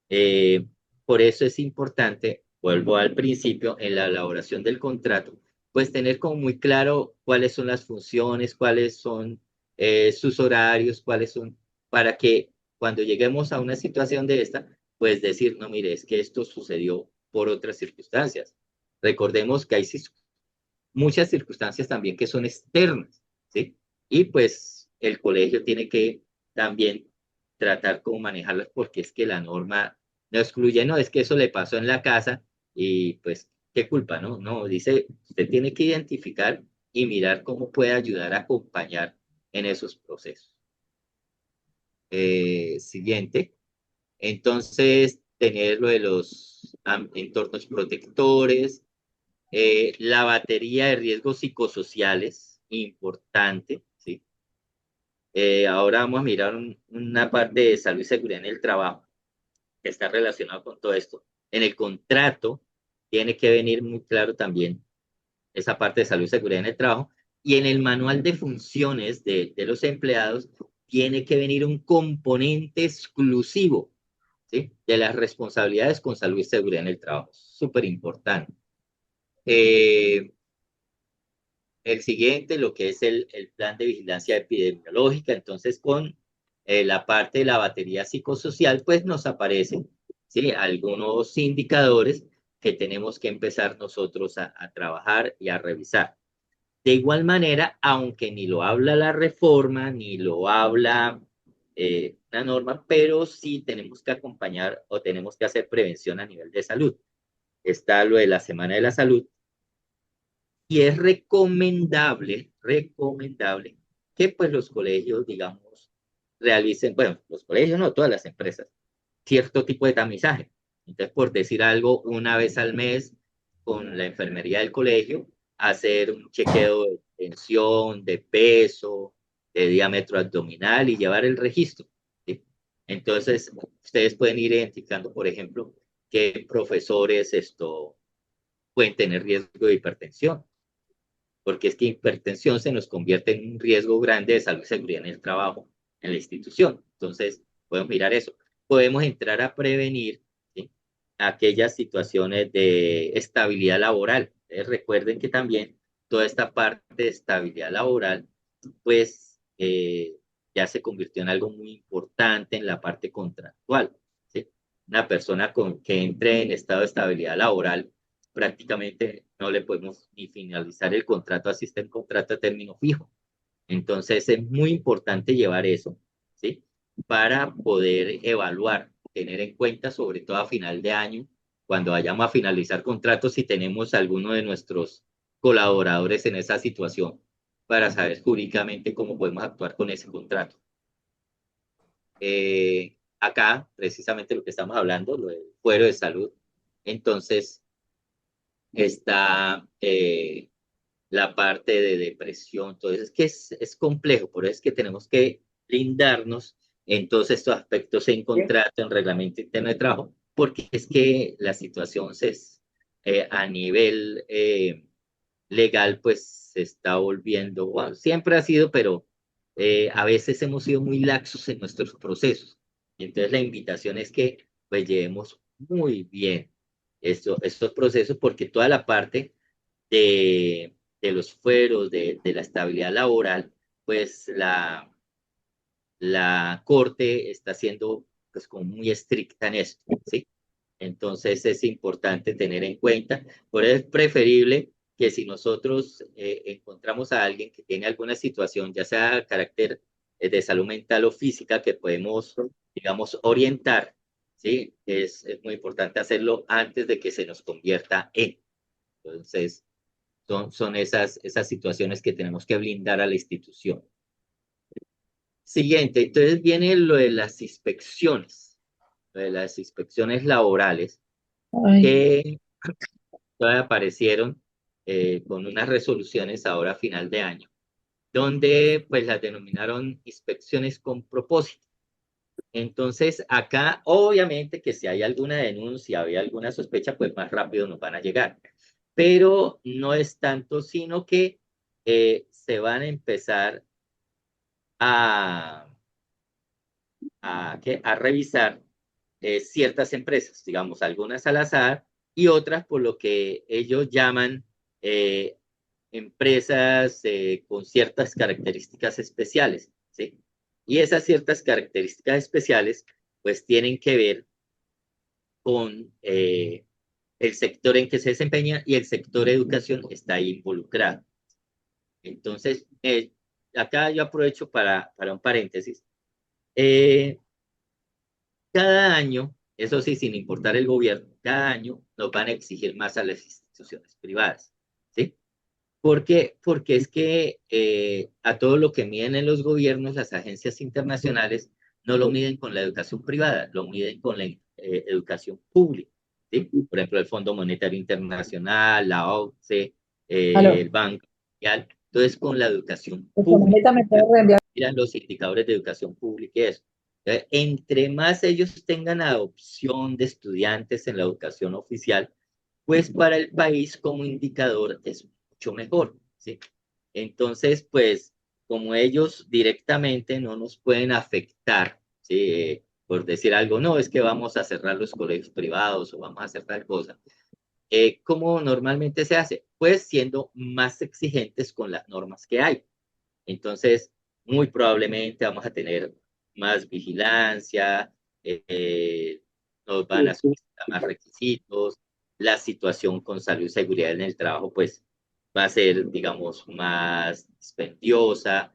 Eh, por eso es importante, vuelvo al principio, en la elaboración del contrato, pues tener como muy claro cuáles son las funciones, cuáles son sus horarios, cuáles son, para que cuando lleguemos a una situación de esta, pues decir, no, mire, es que esto sucedió por otras circunstancias. Recordemos que hay muchas circunstancias también que son externas, ¿sí? Y pues el colegio tiene que también tratar cómo manejarlas porque es que la norma no excluye, no, es que eso le pasó en la casa y pues, ¿qué culpa, no? No, dice, usted tiene que identificar y mirar cómo puede ayudar a acompañar en esos procesos. Siguiente. Entonces, tener lo de los entornos protectores, la batería de riesgos psicosociales, importante, ¿sí? Ahora vamos a mirar una parte de salud y seguridad en el trabajo que está relacionado con todo esto. En el contrato tiene que venir muy claro también esa parte de salud y seguridad en el trabajo. Y en el manual de funciones de los empleados tiene que venir un componente exclusivo, ¿sí? De las responsabilidades con salud y seguridad en el trabajo. Súper importante. Eh, el siguiente, lo que es el plan de vigilancia epidemiológica, entonces con la parte de la batería psicosocial, pues nos aparecen, ¿sí? Algunos indicadores que tenemos que empezar nosotros a trabajar y a revisar. De igual manera, aunque ni lo habla la reforma, ni lo habla la norma, pero sí tenemos que acompañar o tenemos que hacer prevención a nivel de salud. Está lo de la Semana de la Salud, Y es recomendable que pues los colegios, digamos, realicen, bueno, los colegios no, todas las empresas, cierto tipo de tamizaje. Entonces, por decir algo, una vez al mes con la enfermería del colegio, hacer un chequeo de tensión, de peso, de diámetro abdominal y llevar el registro. ¿Sí? Entonces, ustedes pueden ir identificando, por ejemplo, qué profesores pueden tener riesgo de hipertensión, porque es que hipertensión se nos convierte en un riesgo grande de salud y seguridad en el trabajo, en la institución. Entonces, podemos mirar eso. Podemos entrar a prevenir, ¿sí?, aquellas situaciones de estabilidad laboral. Recuerden que también toda esta parte de estabilidad laboral, pues ya se convirtió en algo muy importante en la parte contractual. ¿Sí? Una persona que entre en estado de estabilidad laboral, prácticamente no le podemos ni finalizar el contrato, así está el contrato a término fijo. Entonces es muy importante llevar eso, ¿sí? Para poder evaluar, tener en cuenta, sobre todo a final de año, cuando vayamos a finalizar contratos, si tenemos alguno de nuestros colaboradores en esa situación, para saber jurídicamente cómo podemos actuar con ese contrato. Acá, precisamente lo que estamos hablando, lo del fuero de salud, entonces está la parte de depresión, entonces es que es complejo, por eso es que tenemos que blindarnos en todos estos aspectos en contrato, en reglamento interno de trabajo, porque es que la situación a nivel legal pues se está volviendo, bueno, siempre ha sido, pero a veces hemos sido muy laxos en nuestros procesos. Y entonces la invitación es que pues llevemos muy bien estos procesos, porque toda la parte de los fueros, de la estabilidad laboral, pues la Corte está siendo pues como muy estricta en esto, ¿sí? Entonces es importante tener en cuenta, por eso es preferible que si nosotros encontramos a alguien que tiene alguna situación, ya sea de carácter de salud mental o física, que podemos, digamos, orientar, ¿sí? Es muy importante hacerlo antes de que se nos convierta en. Entonces, son esas situaciones que tenemos que blindar a la institución. Siguiente, entonces viene lo de las inspecciones, laborales, Ay, que todavía aparecieron con unas resoluciones ahora a final de año, donde pues las denominaron inspecciones con propósito. Entonces, acá obviamente que si hay alguna denuncia, hay alguna sospecha, pues más rápido nos van a llegar. Pero no es tanto, sino que se van a empezar a, a revisar ciertas empresas, digamos, algunas al azar y otras por lo que ellos llaman eh, empresas con ciertas características especiales, ¿sí? Y esas ciertas características especiales, pues tienen que ver con el sector en que se desempeña, y el sector educación está ahí involucrado. Entonces, acá yo aprovecho para un paréntesis. Eh, Cada año, eso sí, sin importar el gobierno, cada año nos van a exigir más a las instituciones privadas, ¿sí? ¿Por qué? Porque es que a todo lo que miden en los gobiernos, las agencias internacionales no lo miden con la educación privada, lo miden con la educación pública, ¿sí? Por ejemplo, el Fondo Monetario Internacional, la OCDE, aló. el Banco Mundial, entonces con la educación pública. Economista me puede reenviar. Miran los indicadores de educación pública y eso. Entre más ellos tengan adopción de estudiantes en la educación oficial, pues para el país como indicador es mucho mejor, ¿sí? Entonces, pues, como ellos directamente no nos pueden afectar, ¿sí? Por decir algo, no, es que vamos a cerrar los colegios privados o vamos a hacer tal cosa. ¿Cómo normalmente se hace? Pues siendo más exigentes con las normas que hay. Entonces, muy probablemente vamos a tener más vigilancia, nos van a solicitar más requisitos, la situación con salud y seguridad en el trabajo, pues va a ser, digamos, más dispendiosa,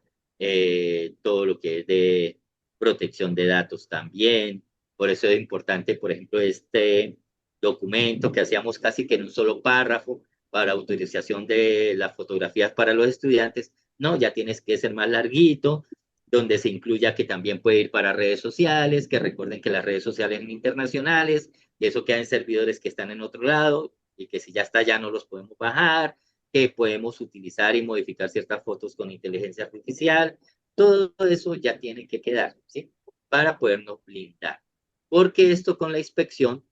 todo lo que es de protección de datos también. Por eso es importante, por ejemplo, este documento que hacíamos casi que en un solo párrafo, para autorización de las fotografías para los estudiantes, no, ya tienes que ser más larguito, donde se incluya que también puede ir para redes sociales, que recuerden que las redes sociales son internacionales, y eso queda en servidores que están en otro lado, y que si ya está ya no los podemos bajar, que podemos utilizar y modificar ciertas fotos con inteligencia artificial, todo eso ya tiene que quedar, ¿sí? Para podernos blindar. Porque esto con la inspección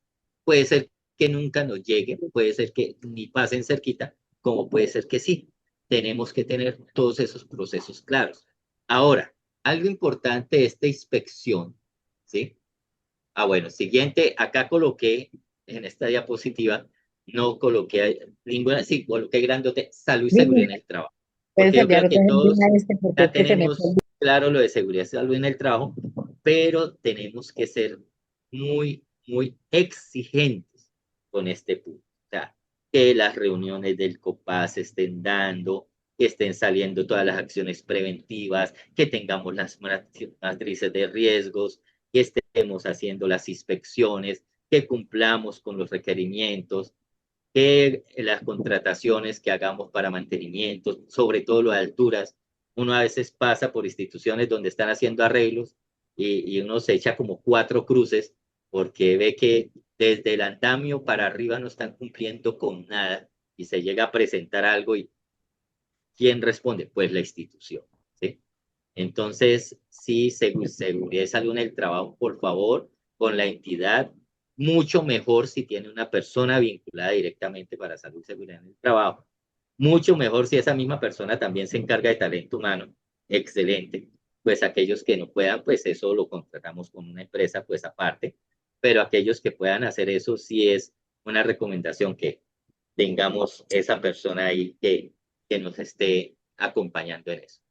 puede ser que nunca nos llegue, puede ser que ni pasen cerquita, como puede ser que sí. Tenemos que tener todos esos procesos claros. Ahora, algo importante de esta inspección, ¿sí? Bueno, siguiente, acá coloqué en esta diapositiva, no coloqué ninguna, sí, coloqué grandote, salud y seguridad Dime, en el trabajo. puedes Porque yo enviar creo que otra vez todos a este porque ya es que se me tenemos olvidó. claro lo de seguridad y salud en el trabajo, pero tenemos que ser muy, muy exigentes con este punto. O sea, que las reuniones del COPAS se estén dando, que estén saliendo todas las acciones preventivas, que tengamos las matrices de riesgos, que estemos haciendo las inspecciones, que cumplamos con los requerimientos, que las contrataciones que hagamos para mantenimiento, sobre todo lo de alturas. Uno a veces pasa por instituciones donde están haciendo arreglos y uno se echa como 4 cruces porque ve que desde el andamio para arriba no están cumpliendo con nada y se llega a presentar algo y ¿quién responde? Pues la institución, ¿sí? Entonces, sí, seguridad y salud en el trabajo, por favor, con la entidad, mucho mejor si tiene una persona vinculada directamente para salud y seguridad en el trabajo. Mucho mejor si esa misma persona también se encarga de talento humano. Excelente. Pues aquellos que no puedan, pues eso lo contratamos con una empresa, pues aparte. Pero aquellos que puedan hacer eso, sí es una recomendación que tengamos esa persona ahí que nos esté acompañando en eso.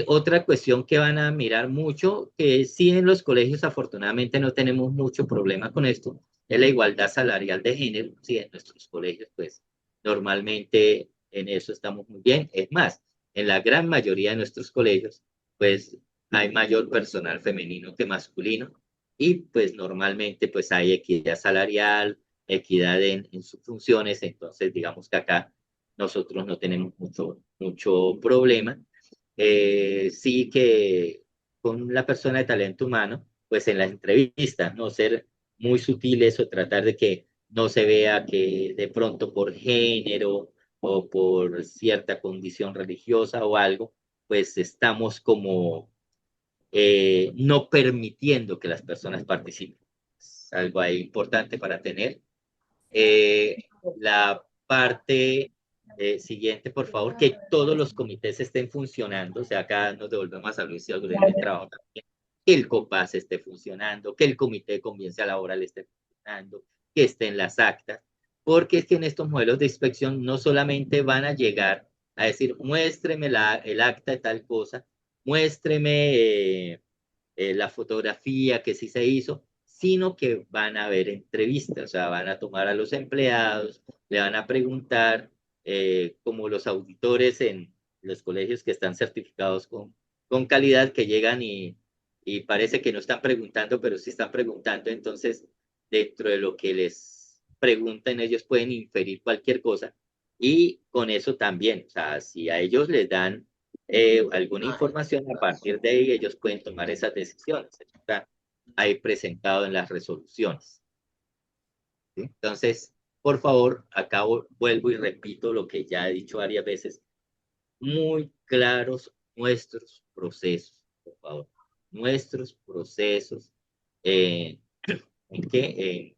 Otra cuestión que van a mirar mucho, que sí en los colegios afortunadamente no tenemos mucho problema con esto, es la igualdad salarial de género. Sí, en nuestros colegios pues normalmente en eso estamos muy bien. Es más, en la gran mayoría de nuestros colegios pues hay mayor personal femenino que masculino y pues normalmente pues hay equidad salarial, equidad en sus funciones, entonces digamos que acá nosotros no tenemos mucho problema. Sí que con la persona de talento humano, pues en las entrevistas, no ser muy sutiles o tratar de que no se vea que de pronto por género o por cierta condición religiosa o algo, pues estamos como no permitiendo que las personas participen. Es algo ahí importante para tener. La parte siguiente, por favor, que todos los comités estén funcionando, o sea, acá nos devolvemos a Luis y en el trabajo también, que el COPAS esté funcionando, que el comité de convivencia laboral esté funcionando, que estén las actas, porque es que en estos modelos de inspección no solamente van a llegar a decir, muéstreme el acta de tal cosa, muéstreme la fotografía que sí se hizo, sino que van a haber entrevistas, o sea, van a tomar a los empleados, le van a preguntar, como los auditores en los colegios que están certificados con calidad, que llegan y parece que no están preguntando, pero sí están preguntando, entonces dentro de lo que les preguntan, ellos pueden inferir cualquier cosa y con eso también, o sea, si a ellos les dan alguna información, a partir de ahí ellos pueden tomar esas decisiones. Está ahí presentado en las resoluciones. ¿Sí? Entonces, por favor, acá vuelvo y repito lo que ya he dicho varias veces, muy claros nuestros procesos, por favor, nuestros procesos eh, en que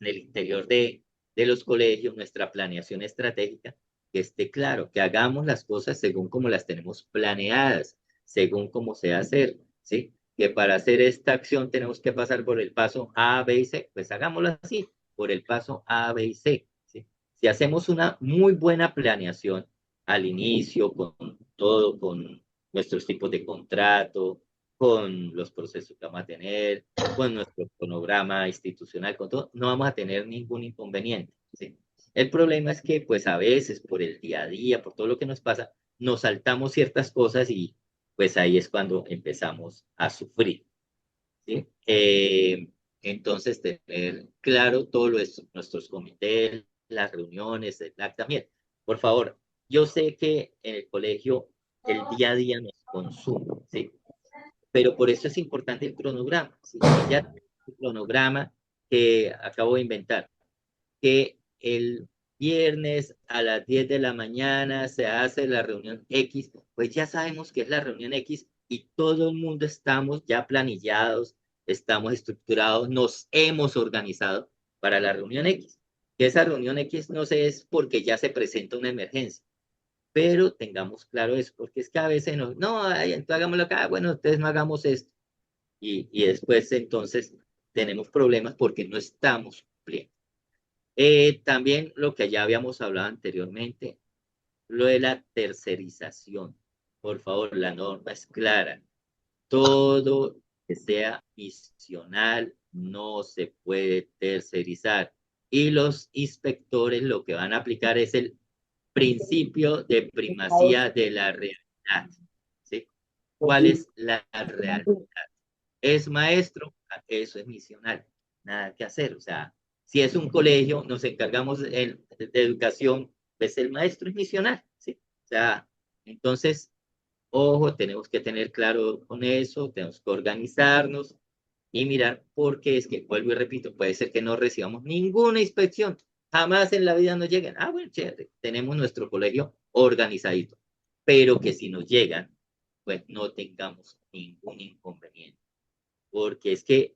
en el interior de los colegios, nuestra planeación estratégica, que esté claro, que hagamos las cosas según como las tenemos planeadas, según cómo se hacer, ¿sí? Que para hacer esta acción tenemos que pasar por el paso A, B y C, pues hagámoslo así, por el paso A, B y C, ¿sí? Si hacemos una muy buena planeación al inicio, con todo, con nuestros tipos de contrato, con los procesos que vamos a tener, con nuestro cronograma institucional, con todo, no vamos a tener ningún inconveniente, ¿sí? El problema es que, pues a veces, por el día a día, por todo lo que nos pasa, nos saltamos ciertas cosas y pues ahí es cuando empezamos a sufrir, ¿sí? Entonces, tener claro todos nuestros comités, las reuniones, también. Por favor, yo sé que en el colegio el día a día nos consume, ¿sí? Pero por eso es importante el cronograma, ¿sí? Y ya el cronograma que acabo de inventar, que el viernes a las 10 de la mañana se hace la reunión X, pues ya sabemos que es la reunión X y todo el mundo estamos ya planillados, estamos estructurados, nos hemos organizado para la reunión X. Que esa reunión X no sé, es porque ya se presenta una emergencia, pero tengamos claro eso, porque es que a veces no, ay, entonces hagámoslo acá, bueno, ustedes no hagamos esto. Y después entonces tenemos problemas porque no estamos cumpliendo. También lo que ya habíamos hablado anteriormente, lo de la tercerización. Por favor, la norma es clara. Todo que sea misional no se puede tercerizar. Y los inspectores lo que van a aplicar es el principio de primacía de la realidad. ¿Sí? ¿Cuál es la realidad? Es maestro, eso es misional, nada que hacer. O sea, si es un colegio, nos encargamos de educación, pues el maestro es misional, ¿sí? O sea, entonces, ojo, tenemos que tener claro con eso, tenemos que organizarnos y mirar, porque es que, vuelvo y repito, puede ser que no recibamos ninguna inspección, jamás en la vida nos lleguen. Ah, bueno, chévere, tenemos nuestro colegio organizadito, pero que si nos llegan, pues no tengamos ningún inconveniente, porque es que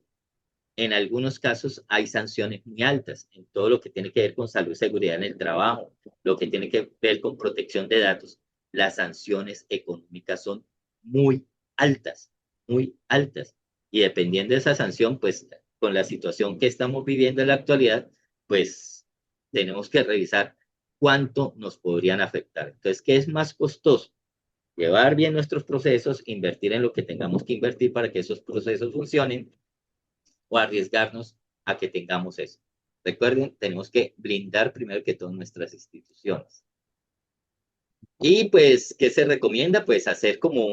en algunos casos hay sanciones muy altas en todo lo que tiene que ver con salud y seguridad en el trabajo, lo que tiene que ver con protección de datos. Las sanciones económicas son muy altas, muy altas. Y dependiendo de esa sanción, pues con la situación que estamos viviendo en la actualidad, pues tenemos que revisar cuánto nos podrían afectar. Entonces, ¿qué es más costoso? Llevar bien nuestros procesos, invertir en lo que tengamos que invertir para que esos procesos funcionen, o arriesgarnos a que tengamos eso. Recuerden, tenemos que blindar primero que todo nuestras instituciones. Y pues, ¿qué se recomienda? Pues hacer como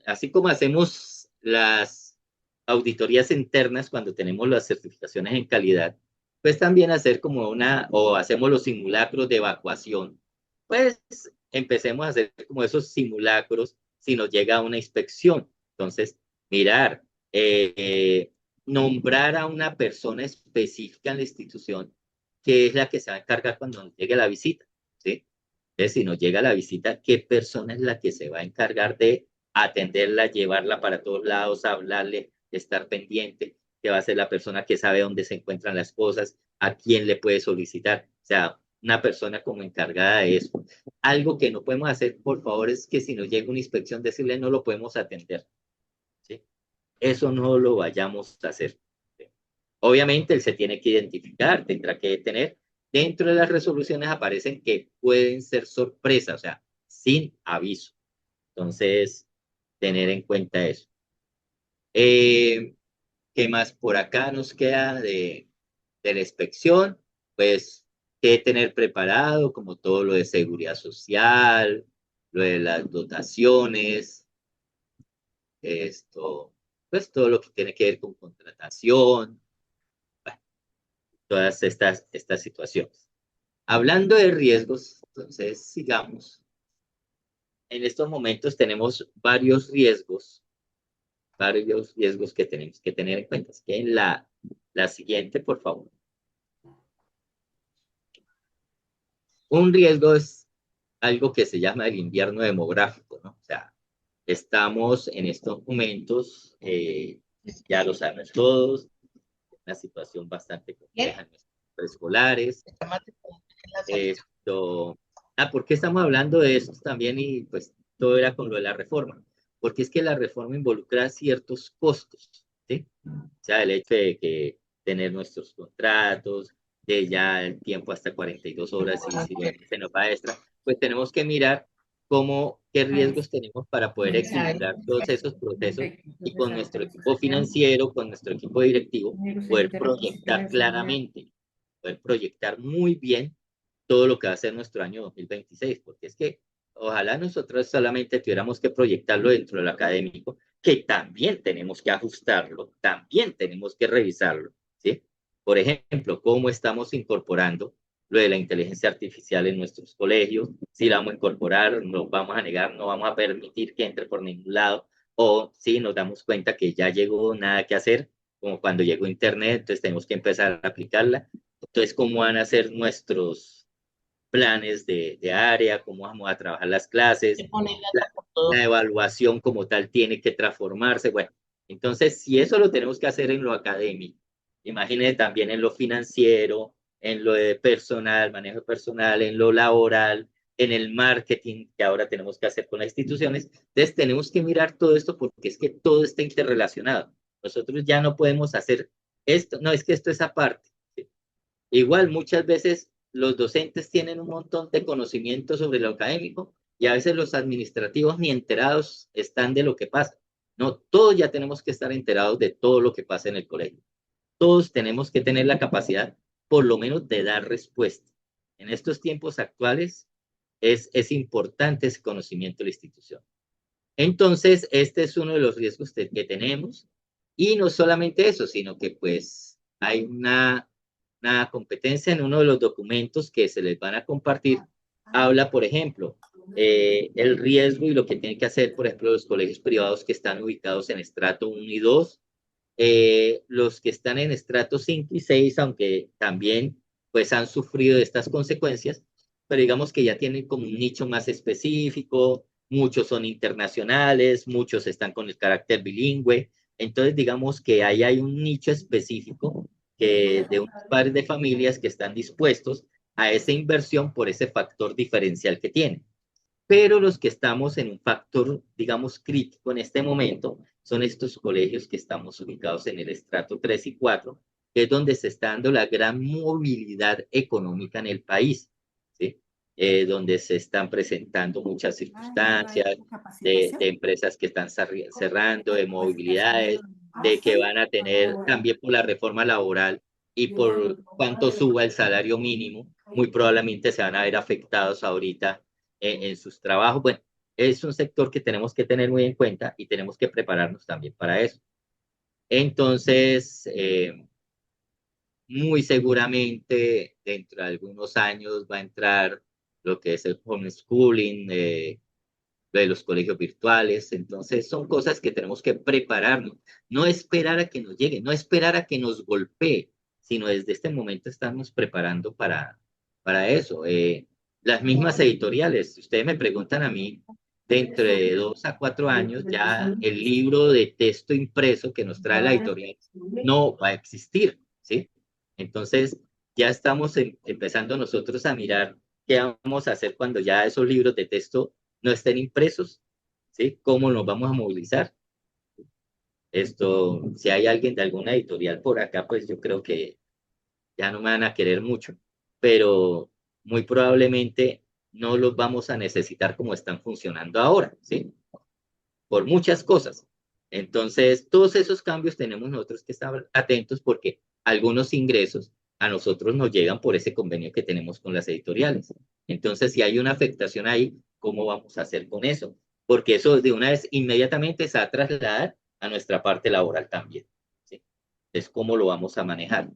así como hacemos las auditorías internas cuando tenemos las certificaciones en calidad, pues también hacer como o hacemos los simulacros de evacuación, pues empecemos a hacer como esos simulacros si nos llega una inspección. Entonces, mirar, nombrar a una persona específica en la institución que es la que se va a encargar cuando nos llegue la visita, ¿sí? Entonces, si nos llega la visita, ¿qué persona es la que se va a encargar de atenderla, llevarla para todos lados, hablarle, estar pendiente? Que va a ser la persona que sabe dónde se encuentran las cosas, a quién le puede solicitar. O sea, una persona como encargada de eso. Algo que no podemos hacer, por favor, es que si nos llega una inspección, decirle no lo podemos atender, ¿sí? Eso no lo vayamos a hacer. ¿Sí? Obviamente, él se tiene que identificar, tendrá que tener. Dentro de las resoluciones aparecen que pueden ser sorpresas, o sea, sin aviso. Entonces, tener en cuenta eso. ¿Qué más por acá nos queda de la inspección? Pues, ¿qué tener preparado? Como todo lo de seguridad social, lo de las dotaciones, esto, pues todo lo que tiene que ver con contratación, bueno, todas estas situaciones. Hablando de riesgos, entonces sigamos. En estos momentos tenemos varios riesgos que tenemos que tener en cuenta. Así que en la siguiente, por favor. Un riesgo es algo que se llama el invierno demográfico, ¿no? O sea, estamos en estos momentos, ya lo sabemos todos, una situación bastante compleja en nuestros preescolares. Esto, ¿por qué estamos hablando de esto también? Y pues todo era con lo de la reforma, porque es que la reforma involucra ciertos costos, ¿sí? O sea, el hecho de que tener nuestros contratos, de ya el tiempo hasta 42 horas y si se nos va extra, pues tenemos que mirar qué riesgos tenemos para poder equilibrar todos esos procesos y con nuestro equipo financiero, con nuestro equipo directivo, poder proyectar muy bien todo lo que va a ser nuestro año 2026, porque es que ojalá nosotros solamente tuviéramos que proyectarlo dentro del académico, que también tenemos que ajustarlo, también tenemos que revisarlo, ¿sí? Por ejemplo, cómo estamos incorporando lo de la inteligencia artificial en nuestros colegios, si la vamos a incorporar, nos vamos a negar, no vamos a permitir que entre por ningún lado, o si nos damos cuenta que ya llegó, nada que hacer, como cuando llegó Internet, entonces tenemos que empezar a aplicarla. Entonces, ¿cómo van a ser nuestros planes de área? ¿Cómo vamos a trabajar las clases? La evaluación como tal tiene que transformarse. Bueno, entonces, si eso lo tenemos que hacer en lo académico, imagínense también en lo financiero, en lo de personal, manejo personal, en lo laboral, en el marketing que ahora tenemos que hacer con las instituciones. Entonces, tenemos que mirar todo esto porque es que todo está interrelacionado. Nosotros ya no podemos hacer esto, no, es que esto es aparte. ¿Sí? Igual, muchas veces los docentes tienen un montón de conocimiento sobre lo académico y a veces los administrativos ni enterados están de lo que pasa. No, todos ya tenemos que estar enterados de todo lo que pasa en el colegio. Todos tenemos que tener la capacidad, por lo menos, de dar respuesta. En estos tiempos actuales es importante ese conocimiento de la institución. Entonces, este es uno de los riesgos que tenemos. Y no solamente eso, sino que pues hay una competencia en uno de los documentos que se les van a compartir. Habla, por ejemplo, el riesgo y lo que tienen que hacer, por ejemplo, los colegios privados que están ubicados en estrato 1 y 2, los que están en estrato 5 y 6, aunque también pues han sufrido de estas consecuencias, pero digamos que ya tienen como un nicho más específico, muchos son internacionales, muchos están con el carácter bilingüe, entonces digamos que ahí hay un nicho específico que de unos padres de familias que están dispuestos a esa inversión por ese factor diferencial que tienen. Pero los que estamos en un factor, digamos, crítico en este momento, son estos colegios que estamos ubicados en el estrato 3 y 4, que es donde se está dando la gran movilidad económica en el país, ¿sí? Donde se están presentando muchas circunstancias de empresas que están cerrando, de movilidades, de que van a tener también por la reforma laboral y por cuánto suba el salario mínimo, muy probablemente se van a ver afectados ahorita en sus trabajos. Bueno, es un sector que tenemos que tener muy en cuenta y tenemos que prepararnos también para eso. Entonces, muy seguramente dentro de algunos años va a entrar lo que es el homeschooling, de los colegios virtuales. Entonces, son cosas que tenemos que prepararnos, no esperar a que nos llegue, no esperar a que nos golpee, sino desde este momento estamos preparando para eso. Las mismas editoriales, si ustedes me preguntan a mí, dentro de 2 a 4 años ya el libro de texto impreso que nos trae la editorial no va a existir, ¿sí? Entonces, ya estamos empezando nosotros a mirar qué vamos a hacer cuando ya esos libros de texto no estén impresos, ¿sí? ¿Cómo nos vamos a movilizar? Esto, si hay alguien de alguna editorial por acá, pues yo creo que ya no me van a querer mucho, pero muy probablemente no los vamos a necesitar como están funcionando ahora, ¿sí? Por muchas cosas. Entonces, todos esos cambios tenemos nosotros que estar atentos porque algunos ingresos a nosotros nos llegan por ese convenio que tenemos con las editoriales. Entonces, si hay una afectación ahí, ¿cómo vamos a hacer con eso? Porque eso de una vez inmediatamente se va a trasladar a nuestra parte laboral también. ¿Sí? Es cómo lo vamos a manejar.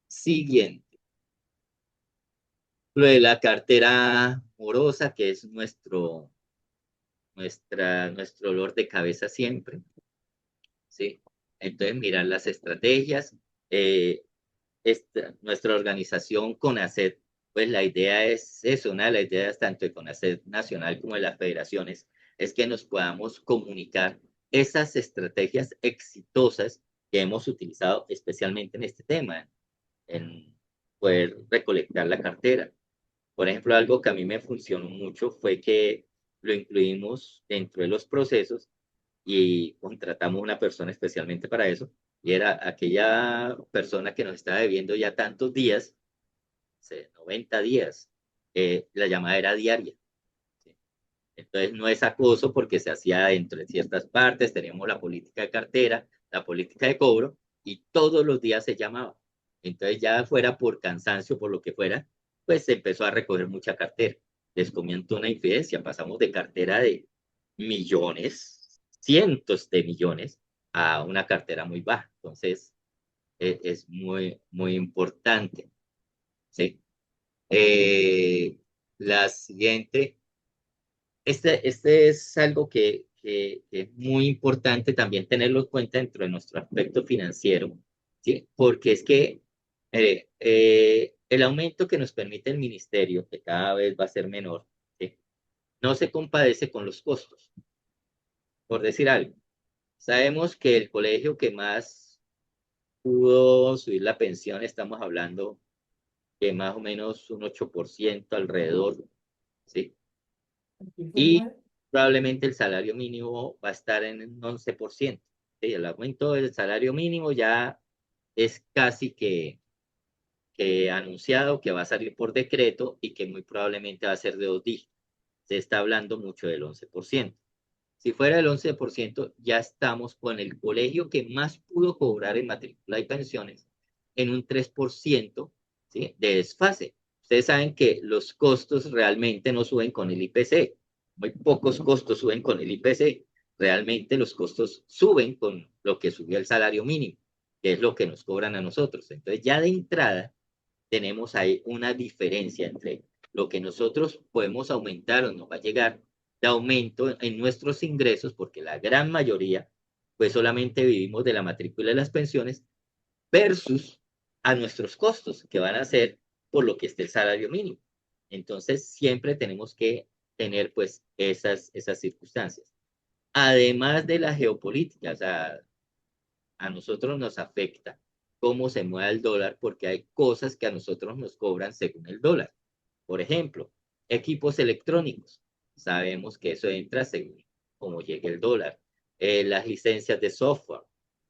Siguiente. Lo de la cartera morosa, que es nuestro dolor de cabeza siempre. ¿Sí? Entonces, mirar las estrategias. Eh, nuestra organización CONACET, pues la idea es eso, una de las ideas tanto de CONACET nacional como de las federaciones, es que nos podamos comunicar esas estrategias exitosas que hemos utilizado especialmente en este tema, en poder recolectar la cartera. Por ejemplo, algo que a mí me funcionó mucho fue que lo incluimos dentro de los procesos y contratamos una persona especialmente para eso, y era aquella persona que nos estaba debiendo ya tantos días, 90 días, la llamada era diaria. ¿Sí? Entonces no es acoso porque se hacía dentro de ciertas partes, teníamos la política de cartera, la política de cobro, y todos los días se llamaba. Entonces ya fuera por cansancio, por lo que fuera, pues se empezó a recoger mucha cartera. Les comienzo una infidencia, pasamos de cartera de millones, cientos de millones, a una cartera muy baja. Entonces, es muy, muy importante. ¿Sí? La siguiente, este es algo que es muy importante también tenerlo en cuenta dentro de nuestro aspecto financiero, ¿sí? Porque es que el aumento que nos permite el ministerio, que cada vez va a ser menor, ¿sí? No se compadece con los costos. Por decir algo, sabemos que el colegio que más pudo subir la pensión, estamos hablando de más o menos un 8% alrededor, ¿sí? Y probablemente el salario mínimo va a estar en un 11%. ¿Sí? El aumento del salario mínimo ya es casi que anunciado que va a salir por decreto y que muy probablemente va a ser de 2 dígitos. Se está hablando mucho del 11%. Si fuera el 11%, ya estamos con el colegio que más pudo cobrar en matrícula y pensiones en un 3%, ¿sí? De desfase. Ustedes saben que los costos realmente no suben con el IPC. Muy pocos costos suben con el IPC. Realmente los costos suben con lo que subió el salario mínimo, que es lo que nos cobran a nosotros. Entonces ya de entrada tenemos ahí una diferencia entre lo que nosotros podemos aumentar o nos va a llegar de aumento en nuestros ingresos, porque la gran mayoría, pues solamente vivimos de la matrícula de las pensiones, versus a nuestros costos, que van a ser por lo que esté el salario mínimo. Entonces, siempre tenemos que tener pues esas circunstancias. Además de la geopolítica, o sea, a nosotros nos afecta cómo se mueve el dólar, porque hay cosas que a nosotros nos cobran según el dólar. Por ejemplo, equipos electrónicos. Sabemos que eso entra según cómo llegue el dólar. Las licencias de software.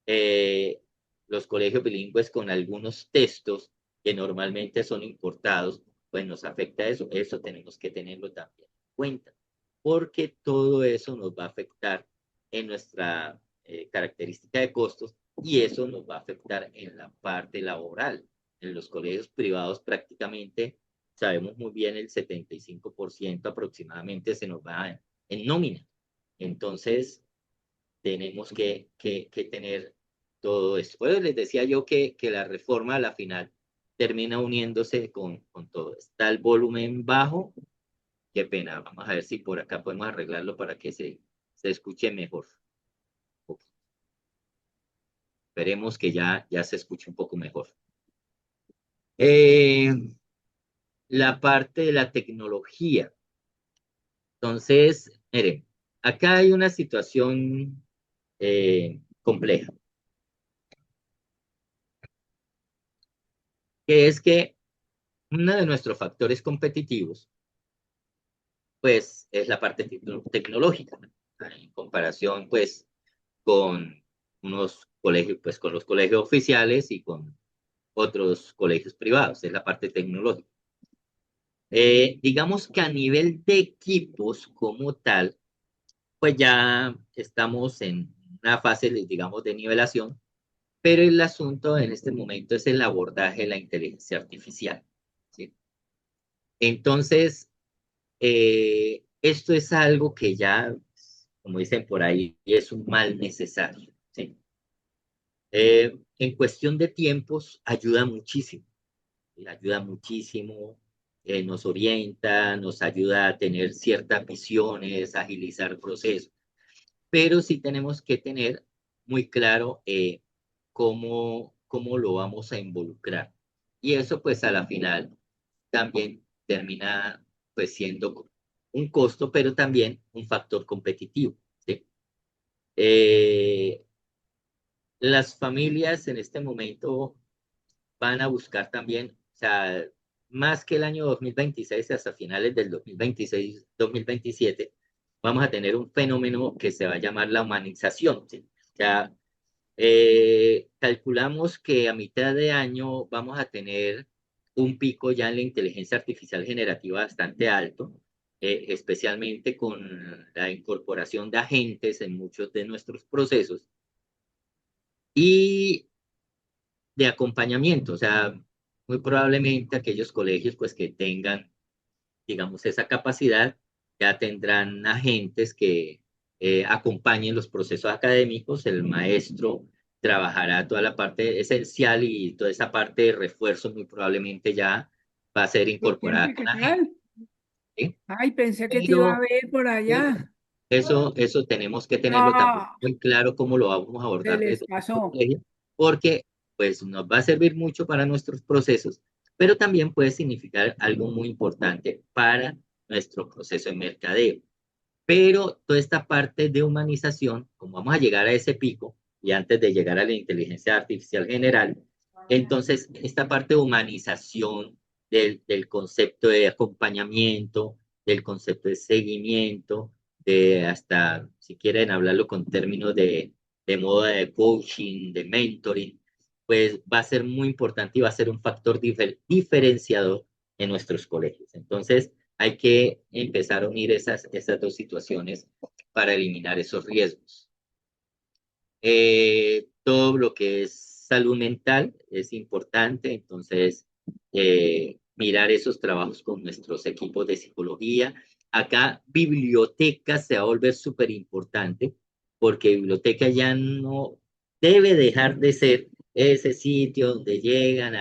Eh, los colegios bilingües con algunos textos que normalmente son importados, pues nos afecta eso. Eso tenemos que tenerlo también en cuenta, porque todo eso nos va a afectar en nuestra característica de costos y eso nos va a afectar en la parte laboral. En los colegios privados prácticamente sabemos muy bien el 75% aproximadamente se nos va en nómina. Entonces, tenemos que tener todo esto. Pues les decía yo que la reforma a la final termina uniéndose con todo. Está el volumen bajo. Qué pena. Vamos a ver si por acá podemos arreglarlo para que se escuche mejor. Esperemos que ya se escuche un poco mejor. Eh, la parte de la tecnología. Entonces, miren, acá hay una situación compleja, que es que uno de nuestros factores competitivos, pues, es la parte tecnológica, ¿no? En comparación, pues, con unos colegios, pues, con los colegios oficiales y con otros colegios privados, es la parte tecnológica. Digamos que a nivel de equipos como tal, pues ya estamos en una fase, digamos, de nivelación, pero el asunto en este momento es el abordaje de la inteligencia artificial, ¿sí? Entonces, esto es algo que ya, como dicen por ahí, es un mal necesario, ¿sí? En cuestión de tiempos, ayuda muchísimo, ¿sí? Ayuda muchísimo, nos orienta, nos ayuda a tener ciertas visiones, agilizar procesos, pero sí tenemos que tener muy claro cómo lo vamos a involucrar. Y eso pues a la final también termina pues siendo un costo, pero también un factor competitivo, ¿sí? Eh, las familias en este momento van a buscar también, o sea, más que el año 2026 hasta finales del 2026-2027, vamos a tener un fenómeno que se va a llamar la humanización, ¿sí? O sea, calculamos que a mitad de año vamos a tener un pico ya en la inteligencia artificial generativa bastante alto, especialmente con la incorporación de agentes en muchos de nuestros procesos y de acompañamiento. O sea, muy probablemente aquellos colegios pues que tengan, digamos, esa capacidad ya tendrán agentes que acompañen los procesos académicos. El maestro trabajará toda la parte esencial y toda esa parte de refuerzo muy probablemente ya va a ser incorporada Vicente, con ¿qué la gente, tal? ¿sí? Ay, pensé que te iba a Pero ver por sí, allá. eso tenemos que tenerlo también Ah, muy claro cómo lo vamos a se abordar les desde nuestro pasó. colegio, porque pues nos va a servir mucho para nuestros procesos, pero también puede significar algo muy importante para nuestro proceso de mercadeo. Pero toda esta parte de humanización, como vamos a llegar a ese pico y antes de llegar a la inteligencia artificial general, entonces esta parte de humanización del concepto de acompañamiento, del concepto de seguimiento, de hasta, si quieren hablarlo con términos de moda de coaching, de mentoring, pues va a ser muy importante y va a ser un factor diferenciador en nuestros colegios. Entonces, hay que empezar a unir esas dos situaciones para eliminar esos riesgos. Todo lo que es salud mental es importante, entonces mirar esos trabajos con nuestros equipos de psicología. Acá biblioteca se va a volver súper importante porque biblioteca ya no debe dejar de ser ese sitio donde llegan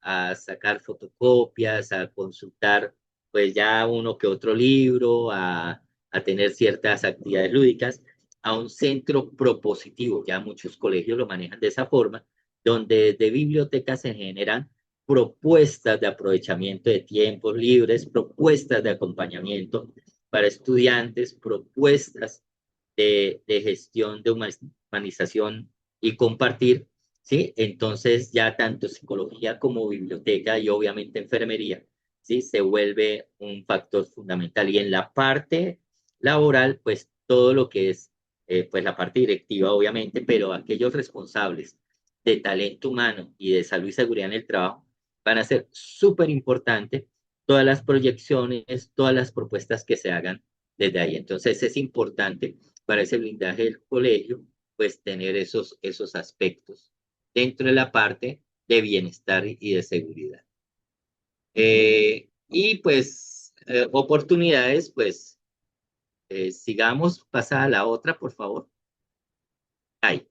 a sacar fotocopias, a consultar pues ya uno que otro libro, a tener ciertas actividades lúdicas a un centro propositivo. Ya muchos colegios lo manejan de esa forma, donde de bibliotecas se generan propuestas de aprovechamiento de tiempos libres, propuestas de acompañamiento para estudiantes, propuestas de gestión de humanización y compartir, ¿sí? Entonces ya tanto psicología como biblioteca y obviamente enfermería, ¿sí? Se vuelve un factor fundamental. Y en la parte laboral, pues todo lo que es pues la parte directiva, obviamente, pero aquellos responsables de talento humano y de salud y seguridad en el trabajo van a ser súper importantes todas las proyecciones, todas las propuestas que se hagan desde ahí. Entonces es importante para ese blindaje del colegio, pues tener esos aspectos dentro de la parte de bienestar y de seguridad. Y pues oportunidades, pues sigamos, pasa a la otra, por favor. Ahí.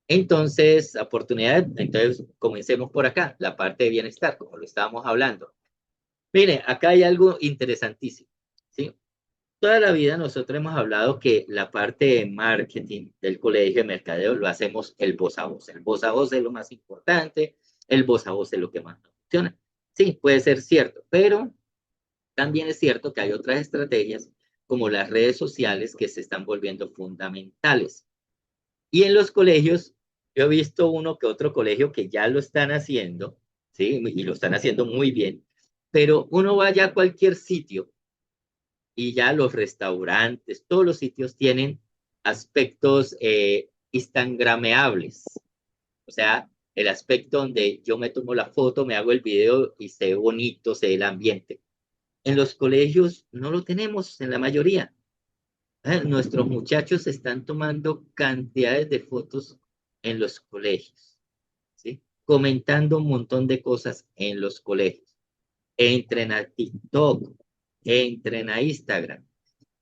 Entonces, oportunidades, entonces comencemos por acá, la parte de bienestar, como lo estábamos hablando. Mire, acá hay algo interesantísimo, ¿sí? Toda la vida nosotros hemos hablado que la parte de marketing del colegio de mercadeo lo hacemos el voz a voz. El voz a voz es lo más importante, el voz a voz es lo que más nos funciona. Sí, puede ser cierto, pero también es cierto que hay otras estrategias como las redes sociales que se están volviendo fundamentales. Y en los colegios, yo he visto uno que otro colegio que ya lo están haciendo, ¿sí? Y lo están haciendo muy bien, pero uno vaya a cualquier sitio y ya los restaurantes, todos los sitios tienen aspectos instagrameables. O sea, el aspecto donde yo me tomo la foto, me hago el video y se ve bonito, se ve el ambiente. En los colegios no lo tenemos en la mayoría. Nuestros muchachos están tomando cantidades de fotos en los colegios, ¿sí? Comentando un montón de cosas en los colegios. Entren a TikTok, entren a Instagram.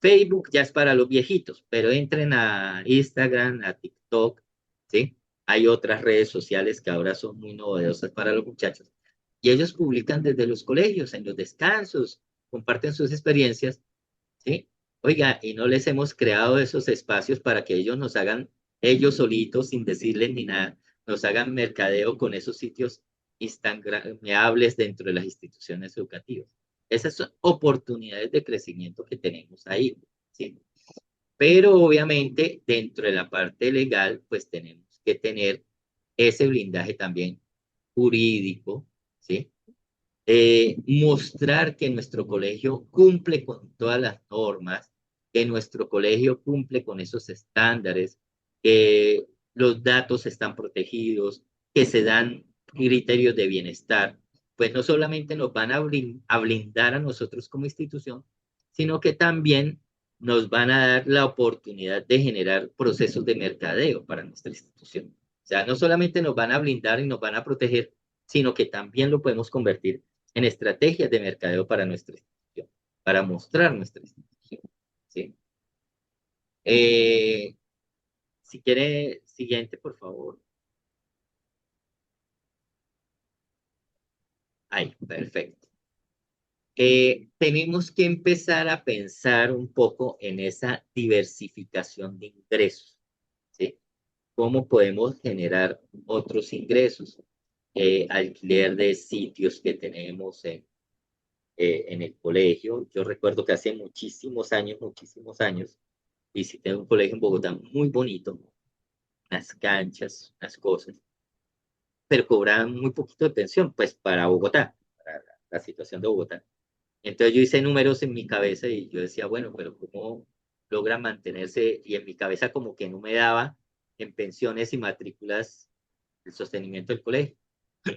Facebook ya es para los viejitos, pero entren a Instagram, a TikTok, ¿sí? Hay otras redes sociales que ahora son muy novedosas para los muchachos. Y ellos publican desde los colegios, en los descansos, comparten sus experiencias, ¿sí? Oiga, y no les hemos creado esos espacios para que ellos nos hagan, ellos solitos, sin decirles ni nada, nos hagan mercadeo con esos sitios instagrameables dentro de las instituciones educativas. Esas son oportunidades de crecimiento que tenemos ahí, ¿sí? Pero obviamente dentro de la parte legal, pues tenemos que tener ese blindaje también jurídico, ¿sí? Mostrar que nuestro colegio cumple con todas las normas, que nuestro colegio cumple con esos estándares, que los datos están protegidos, que se dan criterios de bienestar, pues no solamente nos van a blindar a nosotros como institución, sino que también nos van a dar la oportunidad de generar procesos de mercadeo para nuestra institución. O sea, no solamente nos van a blindar y nos van a proteger, sino que también lo podemos convertir en estrategias de mercadeo para nuestra institución, para mostrar nuestra institución. ¿Sí? Eh, si quiere, siguiente, por favor. Ahí, perfecto. tenemos que empezar a pensar un poco en esa diversificación de ingresos, ¿sí? ¿Cómo podemos generar otros ingresos? Alquiler de sitios que tenemos en el colegio. Yo recuerdo que hace muchísimos años, visité un colegio en Bogotá muy bonito, las canchas, las cosas, pero cobraban muy poquito de pensión, pues para Bogotá, para la situación de Bogotá. Entonces yo hice números en mi cabeza y yo decía, bueno, pero ¿cómo logra mantenerse? Y en mi cabeza como que no me daba en pensiones y matrículas el sostenimiento del colegio.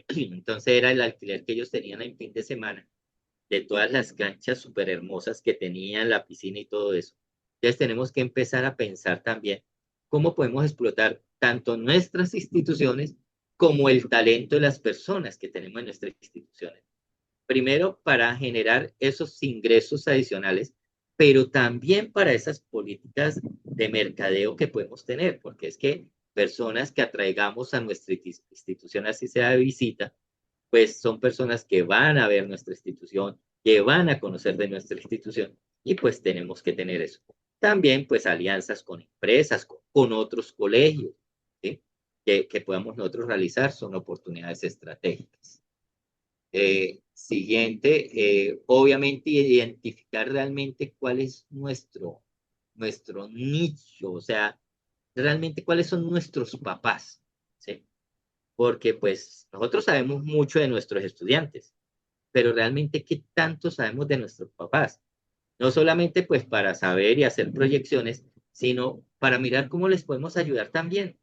Entonces era el alquiler que ellos tenían en fin de semana, de todas las canchas súper hermosas que tenían, la piscina y todo eso. Entonces tenemos que empezar a pensar también cómo podemos explotar tanto nuestras instituciones como el talento de las personas que tenemos en nuestras instituciones. Primero, para generar esos ingresos adicionales, pero también para esas políticas de mercadeo que podemos tener, porque es que personas que atraigamos a nuestra institución, así sea de visita, pues son personas que van a ver nuestra institución, que van a conocer de nuestra institución y pues tenemos que tener eso. También pues alianzas con empresas, con otros colegios, ¿sí? Que podamos nosotros realizar son oportunidades estratégicas. Siguiente, obviamente identificar realmente cuál es nuestro nicho, o sea, realmente cuáles son nuestros papás, ¿sí? Porque pues nosotros sabemos mucho de nuestros estudiantes, pero realmente qué tanto sabemos de nuestros papás. No solamente pues para saber y hacer proyecciones, sino para mirar cómo les podemos ayudar también,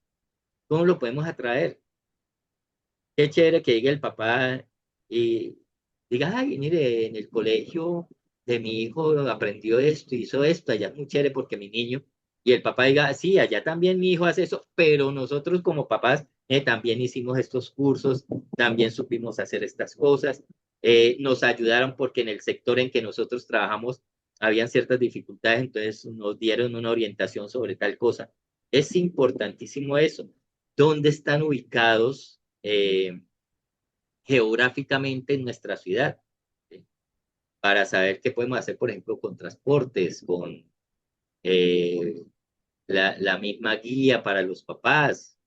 cómo lo podemos atraer. Qué chévere que llegue el papá y diga, ay, mire, en el colegio de mi hijo aprendió esto, hizo esto, allá es muy chévere porque mi niño, y el papá diga, sí, allá también mi hijo hace eso, pero nosotros como papás también hicimos estos cursos, también supimos hacer estas cosas, nos ayudaron porque en el sector en que nosotros trabajamos habían ciertas dificultades, entonces nos dieron una orientación sobre tal cosa. Es importantísimo eso. ¿Dónde están ubicados geográficamente en nuestra ciudad? ¿Sí? Para saber qué podemos hacer, por ejemplo, con transportes, con eh, la misma guía para los papás.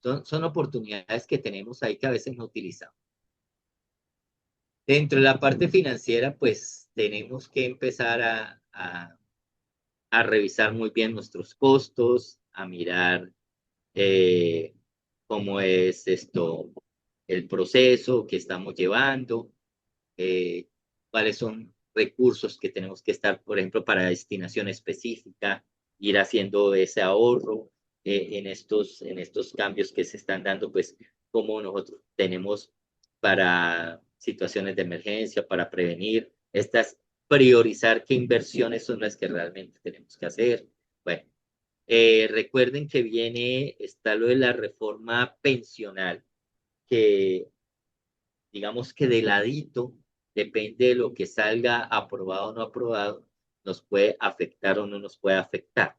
Son oportunidades que tenemos ahí que a veces no utilizamos. Dentro de la parte financiera, pues tenemos que empezar a revisar muy bien nuestros costos, a mirar eh, cómo es esto, el proceso que estamos llevando, eh, cuáles son recursos que tenemos que estar, por ejemplo, para destinación específica, ir haciendo ese ahorro en estos cambios que se están dando, pues cómo nosotros tenemos para situaciones de emergencia, para prevenir estas, priorizar qué inversiones son las que realmente tenemos que hacer. Bueno, recuerden que está lo de la reforma pensional, que digamos que de ladito, depende de lo que salga aprobado o no aprobado, nos puede afectar o no nos puede afectar.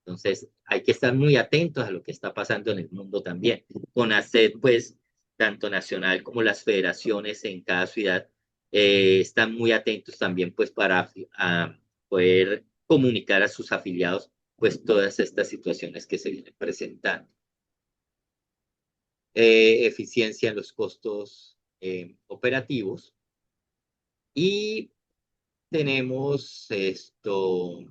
Entonces, hay que estar muy atentos a lo que está pasando en el mundo también. Con ACED, pues, tanto nacional como las federaciones en cada ciudad están muy atentos también, pues, para poder comunicar a sus afiliados, pues, todas estas situaciones que se vienen presentando. Eficiencia en los costos operativos y tenemos esto,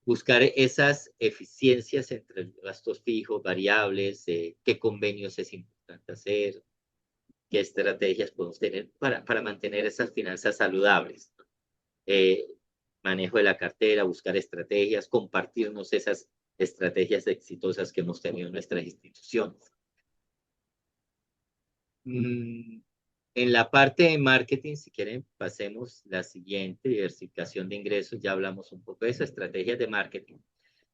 buscar esas eficiencias entre gastos fijos, variables, qué convenios es importante hacer, qué estrategias podemos tener para mantener esas finanzas saludables. Eh, Manejo de la cartera, buscar estrategias, compartirnos esas estrategias exitosas que hemos tenido en nuestras instituciones. En la parte de marketing, si quieren, pasemos la siguiente, diversificación de ingresos. Ya hablamos un poco de eso, estrategias de marketing.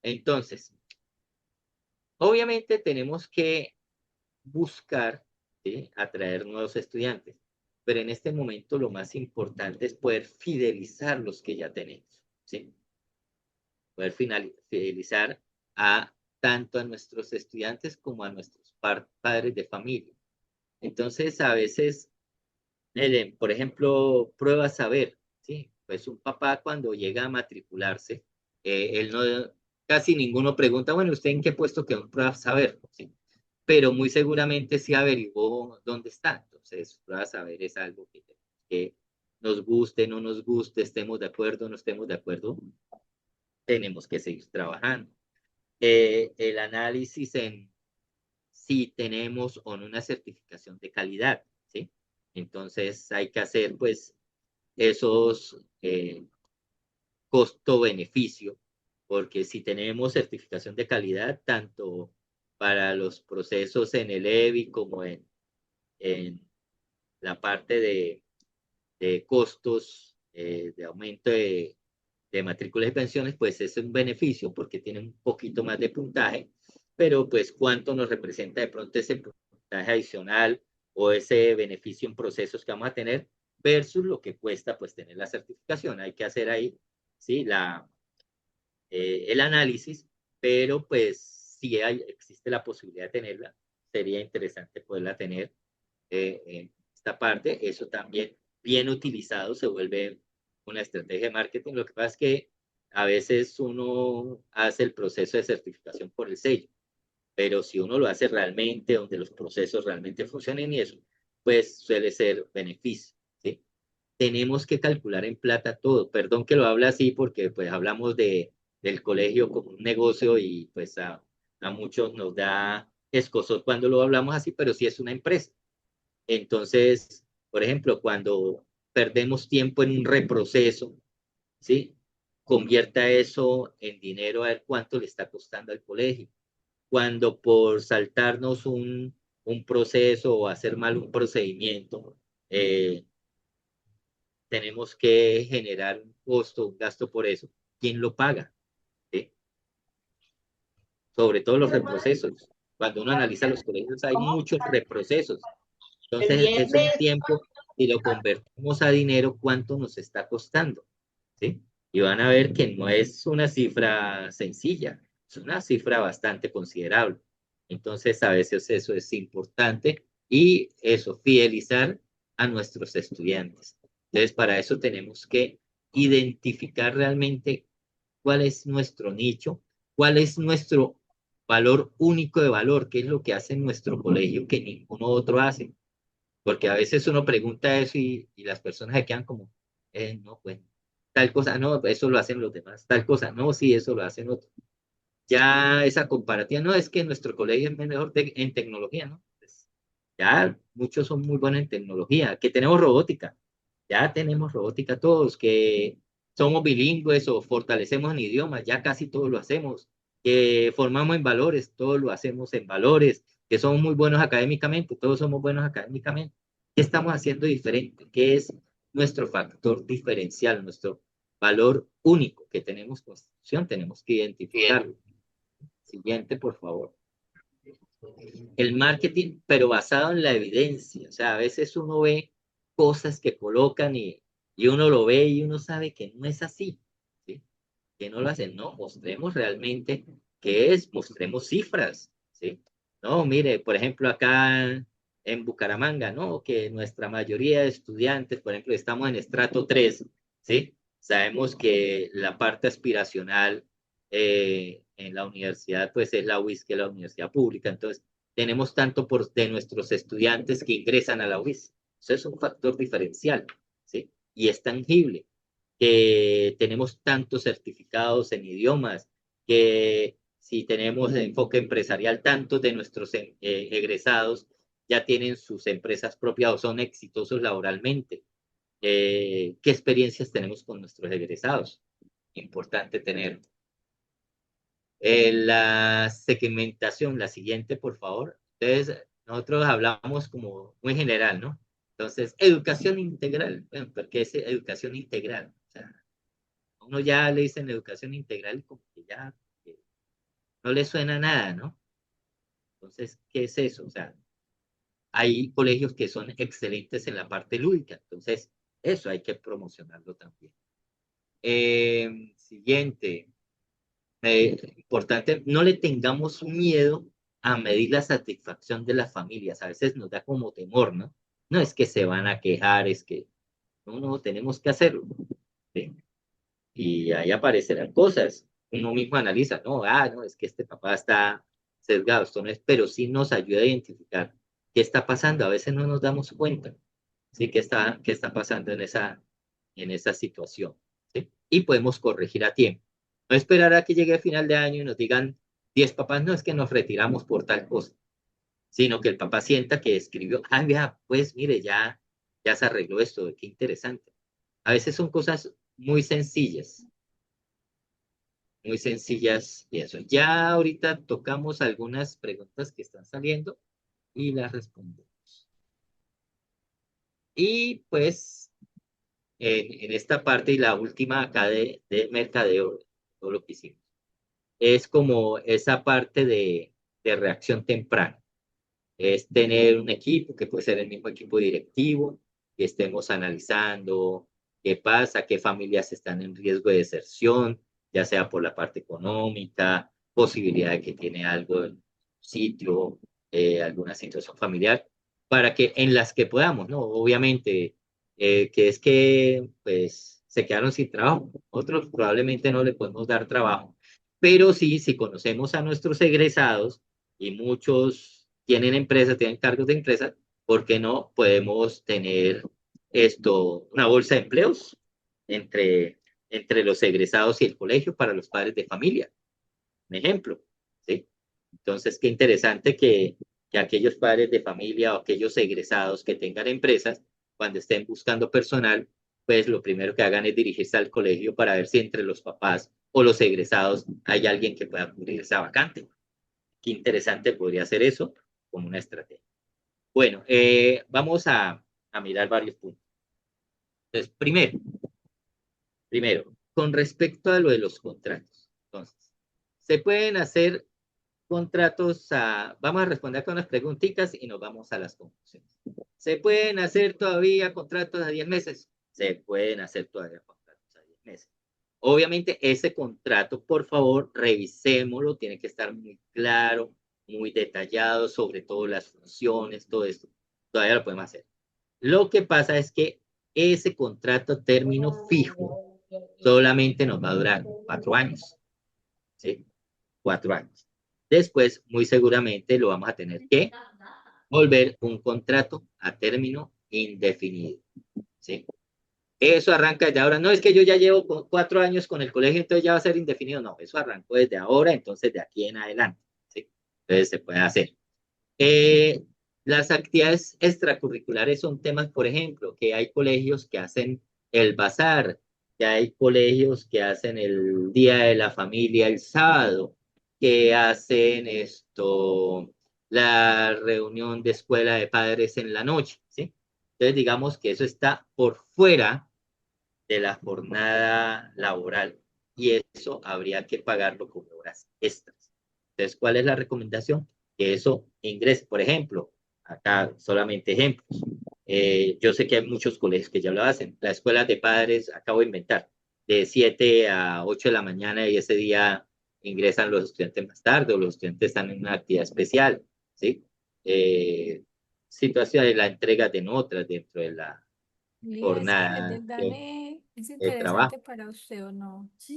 Entonces, obviamente tenemos que buscar, ¿sí?, atraer nuevos estudiantes, pero en este momento lo más importante es poder fidelizar los que ya tenemos, ¿sí? Poder fidelizar tanto a nuestros estudiantes como a nuestros padres de familia. Entonces, a veces Por ejemplo, prueba saber, ¿sí? Pues un papá cuando llega a matricularse, él no, casi ninguno pregunta, bueno, ¿usted en qué puesto quedó? Prueba saber, ¿sí? Pero muy seguramente sí averiguó dónde está. Entonces, prueba saber es algo que nos guste, no nos guste, estemos de acuerdo, no estemos de acuerdo, tenemos que seguir trabajando. El análisis en si tenemos o no una certificación de calidad, ¿sí? Entonces hay que hacer pues esos costo-beneficio, porque si tenemos certificación de calidad, tanto para los procesos en el EBI como en la parte de costos, de aumento de matrículas y pensiones, pues es un beneficio porque tiene un poquito más de puntaje, pero pues cuánto nos representa de pronto ese puntaje adicional o ese beneficio en procesos que vamos a tener versus lo que cuesta pues tener la certificación. Hay que hacer ahí, ¿sí? El análisis, pero pues si existe la posibilidad de tenerla, sería interesante poderla tener en esta parte. Eso también bien utilizado se vuelve una estrategia de marketing. Lo que pasa es que a veces uno hace el proceso de certificación por el sello, pero si uno lo hace realmente, donde los procesos realmente funcionen y eso, pues suele ser beneficio, ¿sí? Tenemos que calcular en plata todo. Perdón que lo hable así porque pues hablamos del colegio como un negocio y pues a muchos nos da escozor cuando lo hablamos así, pero sí es una empresa. Entonces, por ejemplo, cuando perdemos tiempo en un reproceso, ¿sí? Convierta eso en dinero a ver cuánto le está costando al colegio. Cuando por saltarnos un proceso o hacer mal un procedimiento, eh, tenemos que generar un costo, un gasto por eso, ¿quién lo paga? ¿Sí? Sobre todo los reprocesos. Cuando uno analiza los colegios hay muchos reprocesos. Entonces, es un tiempo y lo convertimos a dinero, ¿cuánto nos está costando? ¿Sí? Y van a ver que no es una cifra sencilla, es una cifra bastante considerable. Entonces, a veces eso es importante y eso, fidelizar a nuestros estudiantes. Entonces, para eso tenemos que identificar realmente cuál es nuestro nicho, cuál es nuestro valor único de valor, qué es lo que hace nuestro colegio que ninguno otro hace. Porque a veces uno pregunta eso y las personas se quedan como, no, pues, tal cosa, no, eso lo hacen los demás, tal cosa, no, sí, eso lo hacen otros. Ya esa comparativa, no es que nuestro colegio es mejor en tecnología, ¿no? Pues, ya muchos son muy buenos en tecnología, que tenemos robótica, ya tenemos robótica todos, que somos bilingües o fortalecemos en idiomas, ya casi todos lo hacemos, que formamos en valores, todos lo hacemos en valores, que somos muy buenos académicamente, todos somos buenos académicamente. ¿Qué estamos haciendo diferente? ¿Qué es nuestro factor diferencial, nuestro valor único que tenemos constitución? Tenemos que identificarlo. Siguiente, por favor. El marketing, pero basado en la evidencia. O sea, a veces uno ve cosas que colocan y uno lo ve y uno sabe que no es así, ¿sí? Que no lo hacen. No, mostremos realmente qué es, mostremos cifras, ¿sí? No, mire, por ejemplo, acá en Bucaramanga, ¿no? Que nuestra mayoría de estudiantes, por ejemplo, estamos en estrato 3, ¿sí? Sabemos que la parte aspiracional en la universidad, pues es la UIS, que es la universidad pública. Entonces, tenemos tanto de nuestros estudiantes que ingresan a la UIS. Eso es un factor diferencial, ¿sí? Y es tangible que tenemos tantos certificados en idiomas, que si tenemos enfoque empresarial, tantos de nuestros egresados ya tienen sus empresas propias o son exitosos laboralmente. ¿Qué experiencias tenemos con nuestros egresados? Importante tener. La segmentación, la siguiente, por favor. Entonces, nosotros hablamos como muy general, ¿no? Entonces, educación integral. Bueno, ¿por qué es educación integral? O sea, uno ya le dicen educación integral y como que ya no le suena nada, ¿no? Entonces, ¿qué es eso? O sea, hay colegios que son excelentes en la parte lúdica, entonces eso hay que promocionarlo también. Siguiente, importante, no le tengamos miedo a medir la satisfacción de las familias. A veces nos da como temor, ¿no? no es que se van a quejar, es que no, tenemos que hacerlo. ¿Sí? Y ahí aparecerán cosas. Uno mismo analiza, no, es que este papá está sesgado, esto no es, pero sí nos ayuda a identificar qué está pasando. A veces no nos damos cuenta, ¿sí? ¿Qué está pasando en esa situación? ¿Sí? Y podemos corregir a tiempo. No esperar a que llegue a final de año y nos digan 10 papás, no es que nos retiramos por tal cosa, sino que el papá sienta que escribió, vea, pues mire, ya se arregló esto, qué interesante. A veces son cosas muy sencillas y eso. Ya ahorita tocamos algunas preguntas que están saliendo y las respondemos. Y pues en esta parte y la última acá de mercadeo, todo lo que hicimos, es como esa parte de reacción temprana. Es tener un equipo que puede ser el mismo equipo directivo, que estemos analizando qué pasa, qué familias están en riesgo de deserción, ya sea por la parte económica, posibilidad de que tiene algo en sitio, alguna situación familiar, para que en las que podamos, ¿no? Obviamente, que es que pues se quedaron sin trabajo, otros probablemente no le podemos dar trabajo, pero sí, si conocemos a nuestros egresados, y muchos tienen empresas, tienen cargos de empresa, ¿por qué no podemos tener una bolsa de empleos entre, entre los egresados y el colegio para los padres de familia? Un ejemplo, ¿sí? Entonces, qué interesante que aquellos padres de familia o aquellos egresados que tengan empresas, cuando estén buscando personal, pues lo primero que hagan es dirigirse al colegio para ver si entre los papás o los egresados hay alguien que pueda cubrir esa vacante. Qué interesante podría ser eso como una estrategia. Bueno, vamos a mirar varios puntos. Entonces, primero, con respecto a lo de los contratos. Entonces, se pueden hacer contratos vamos a responder con unas preguntitas y nos vamos a las conclusiones. ¿Se pueden hacer todavía contratos a 10 meses? Se pueden hacer todavía contratos a 10 meses. Obviamente ese contrato, por favor, revisémoslo, tiene que estar muy claro, muy detallado, sobre todo las funciones, todo esto. Todavía lo podemos hacer. Lo que pasa es que ese contrato término fijo solamente nos va a durar 4 años, ¿sí? 4 años. Después, muy seguramente lo vamos a tener que volver un contrato a término indefinido, ¿sí? Eso arranca desde ahora. No es que yo ya llevo 4 años con el colegio, entonces ya va a ser indefinido. No, eso arrancó desde ahora, entonces de aquí en adelante, ¿sí? Entonces se puede hacer. Eh, las actividades extracurriculares son temas, por ejemplo, que hay colegios que hacen el bazar, que hay colegios que hacen el Día de la Familia el sábado, que hacen la reunión de escuela de padres en la noche, ¿sí? Entonces, digamos que eso está por fuera de la jornada laboral y eso habría que pagarlo como horas extras. Entonces, ¿cuál es la recomendación? Que eso ingrese. Por ejemplo, acá solamente ejemplos. Yo sé que hay muchos colegios que ya lo hacen. La escuela de padres, acabo de inventar, de 7 a 8 de la mañana y ese día ingresan los estudiantes más tarde o los estudiantes están en una actividad especial, ¿sí? Situación de la entrega de notas dentro de la Eliezer, jornada Dani, ¿es de trabajo. interesante para usted o no? Sí.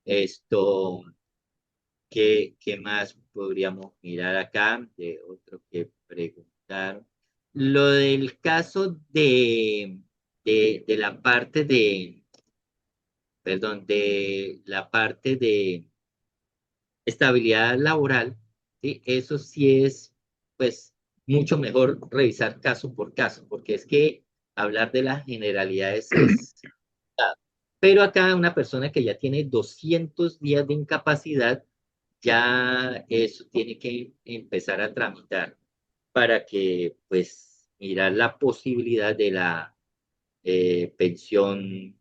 Esto, ¿qué más podríamos mirar acá? De otro que preguntaron. Lo del caso de la parte perdón, de la parte de estabilidad laboral, ¿sí? Eso sí es, pues, mucho mejor revisar caso por caso, porque es que hablar de las generalidades es. Pero acá una persona que ya tiene 200 días de incapacidad, ya eso tiene que empezar a tramitar para que, pues, mirar la posibilidad de la pensión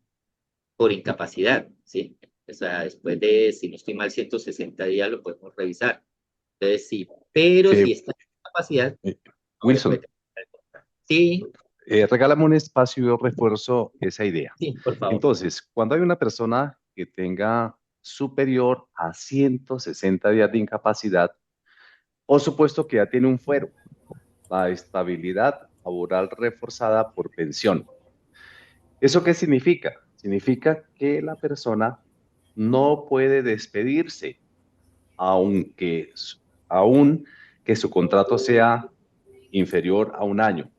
por incapacidad, ¿sí? O sea, después de, si no estoy mal, 160 días lo podemos revisar. Entonces, sí, pero Eh, si está en incapacidad, eh, no le puede Wilson, tener el contrato. Sí, regálame un espacio y yo refuerzo esa idea. sí, por favor. Entonces, cuando hay una persona que tenga superior a 160 días de incapacidad, por supuesto que ya tiene un fuero. La estabilidad laboral reforzada por pensión. ¿Eso qué significa? Significa que la persona no puede despedirse, aunque, aun que su contrato sea inferior a un año.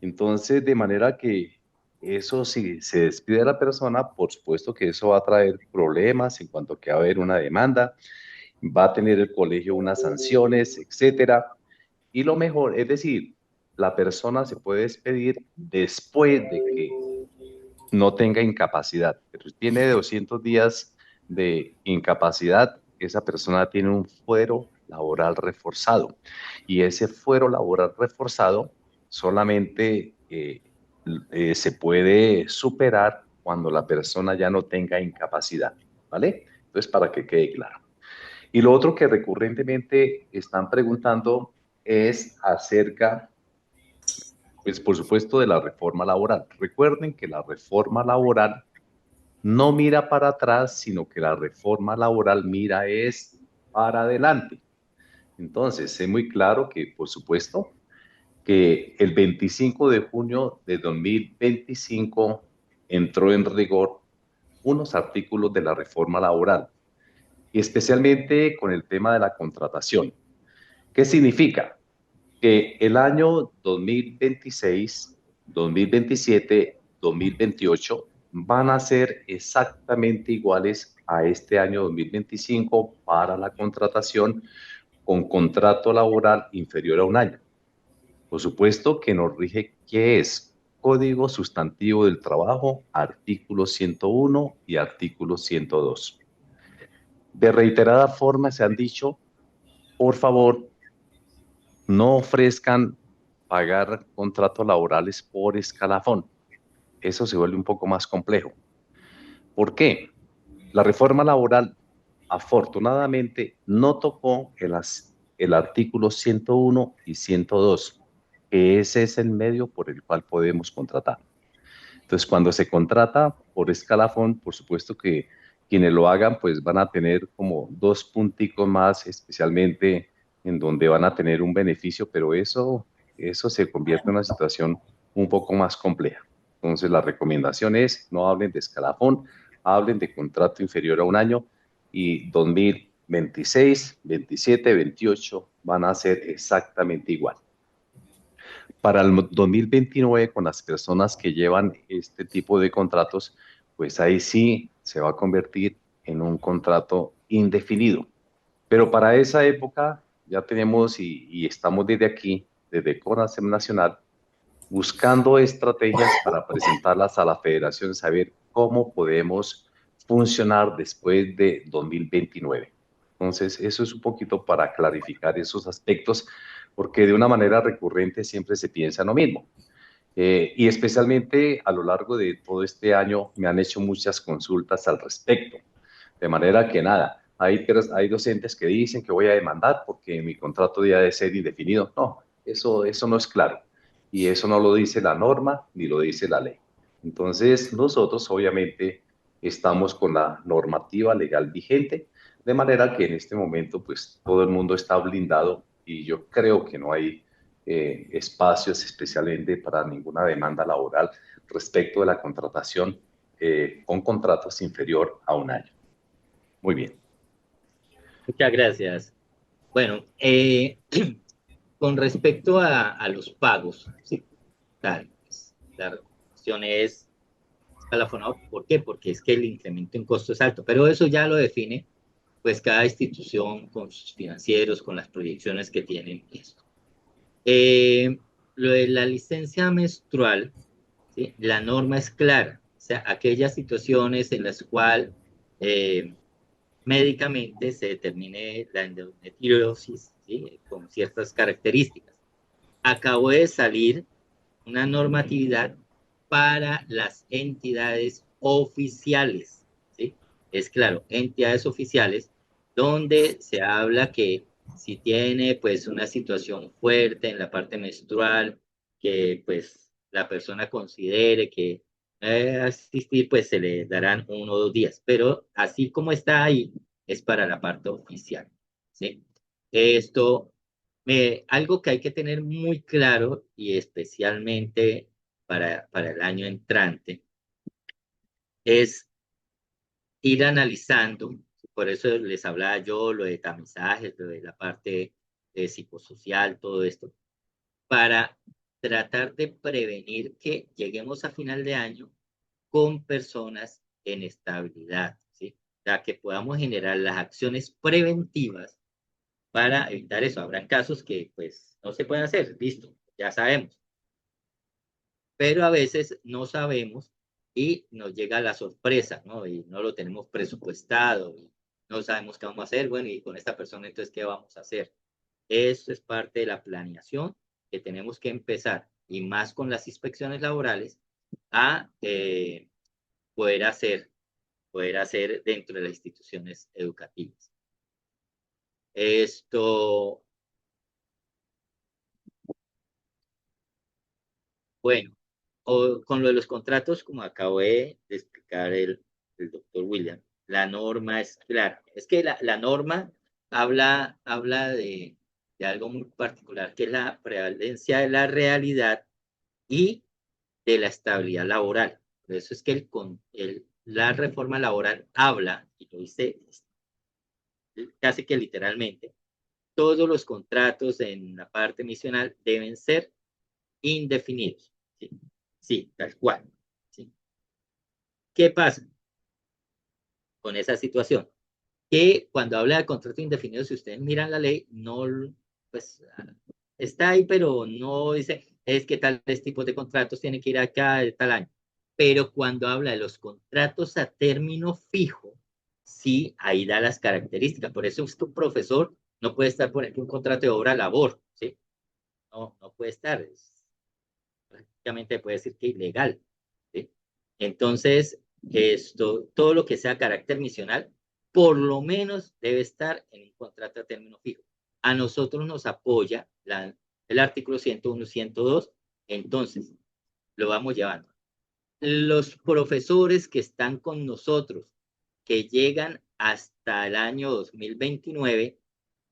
Entonces, de manera que eso, si se despide a la persona, por supuesto que eso va a traer problemas en cuanto que va a haber una demanda, va a tener el colegio unas sanciones, etcétera. Y lo mejor, es decir, la persona se puede despedir después de que no tenga incapacidad, pero si tiene 200 días de incapacidad, esa persona tiene un fuero laboral reforzado. Y ese fuero laboral reforzado solamente se puede superar cuando la persona ya no tenga incapacidad, ¿vale? Entonces, para que quede claro. Y lo otro que recurrentemente están preguntando es acerca, pues por supuesto, de la reforma laboral. Recuerden que la reforma laboral no mira para atrás, sino que la reforma laboral mira es para adelante. Entonces, sé muy claro que, por supuesto, que el 25 de junio de 2025 entró en rigor unos artículos de la reforma laboral, y especialmente con el tema de la contratación. ¿Qué significa? Que el año 2026, 2027, 2028 van a ser exactamente iguales a este año 2025 para la contratación con contrato laboral inferior a un año. Por supuesto que nos rige qué es Código Sustantivo del Trabajo, artículo 101 y artículo 102. De reiterada forma se han dicho, por favor, no ofrezcan pagar contratos laborales por escalafón. Eso se vuelve un poco más complejo. ¿Por qué? La reforma laboral afortunadamente no tocó el artículo 101 y 102, que ese es el medio por el cual podemos contratar. Entonces, cuando se contrata por escalafón, por supuesto que quienes lo hagan, pues van a tener como dos punticos más, especialmente en donde van a tener un beneficio, pero eso se convierte en una situación un poco más compleja. Entonces, la recomendación es no hablen de escalafón, hablen de contrato inferior a un año y 2026, 27, 28 van a ser exactamente igual. Para el 2029, con las personas que llevan este tipo de contratos, pues ahí sí se va a convertir en un contrato indefinido. Pero para esa época ya tenemos y estamos desde aquí, desde CONASEM Nacional, buscando estrategias para presentarlas a la federación, saber cómo podemos funcionar después de 2029. Entonces, eso es un poquito para clarificar esos aspectos, porque de una manera recurrente siempre se piensa en lo mismo. Y especialmente a lo largo de todo este año me han hecho muchas consultas al respecto. De manera que nada, hay docentes que dicen que voy a demandar porque mi contrato debe de ser indefinido. No, eso no es claro. Y eso no lo dice la norma ni lo dice la ley. Entonces, nosotros obviamente estamos con la normativa legal vigente, de manera que en este momento pues todo el mundo está blindado y yo creo que no hay espacios especialmente para ninguna demanda laboral respecto de la contratación con contratos inferior a un año. Muy bien. Muchas gracias. Bueno, con respecto a los pagos, ¿sí? Tal, pues, la recomendación es escalafonado. ¿Por qué? Porque es que el incremento en costo es alto, pero eso ya lo define pues cada institución con sus financieros, con las proyecciones que tienen esto. Lo de la licencia menstrual, ¿sí? La norma es clara, o sea, aquellas situaciones en las cuales médicamente se determine la endometriosis, ¿sí? Con ciertas características. Acabó de salir una normatividad para las entidades oficiales, ¿sí? Es claro, entidades oficiales donde se habla que si tiene pues una situación fuerte en la parte menstrual, que pues la persona considere que asistir, pues se le darán 1 o 2 días, pero así como está ahí, es para la parte oficial, ¿sí? Esto Algo que hay que tener muy claro, y especialmente para el año entrante, es ir analizando, por eso les hablaba yo lo de tamizajes, lo de la parte psicosocial, todo esto, para tratar de prevenir que lleguemos a final de año con personas en estabilidad, ¿sí? O sea, que podamos generar las acciones preventivas para evitar eso. Habrán casos que pues no se pueden hacer, listo, ya sabemos, pero a veces no sabemos y nos llega la sorpresa, ¿no? Y no lo tenemos presupuestado, y no sabemos qué vamos a hacer, bueno, y con esta persona entonces, ¿qué vamos a hacer? Eso es parte de la planeación que tenemos que empezar, y más con las inspecciones laborales, a poder hacer, poder hacer dentro de las instituciones educativas. Esto, bueno, con lo de los contratos, como acabo de explicar el doctor William, la norma es clara. Es que la norma habla de algo muy particular, que es la prevalencia de la realidad y de la estabilidad laboral. Por eso es que la reforma laboral habla, y lo dice casi que literalmente, todos los contratos en la parte misional deben ser indefinidos. Sí, sí, tal cual. ¿Sí? ¿Qué pasa con esa situación? Que cuando habla de contrato indefinido, si ustedes miran la ley, no, pues está ahí, pero no dice, es que tales tipos de contratos tienen que ir acá de tal año. Pero cuando habla de los contratos a término fijo, sí, ahí da las características. Por eso es que un profesor no puede estar, por ejemplo, un contrato de obra-labor, ¿sí? No, no puede estar. Prácticamente puede decir que ilegal, ¿sí? Entonces, todo lo que sea carácter misional, por lo menos debe estar en un contrato a término fijo. A nosotros nos apoya el artículo 101, 102, entonces lo vamos llevando. Los profesores que están con nosotros, que llegan hasta el año 2029,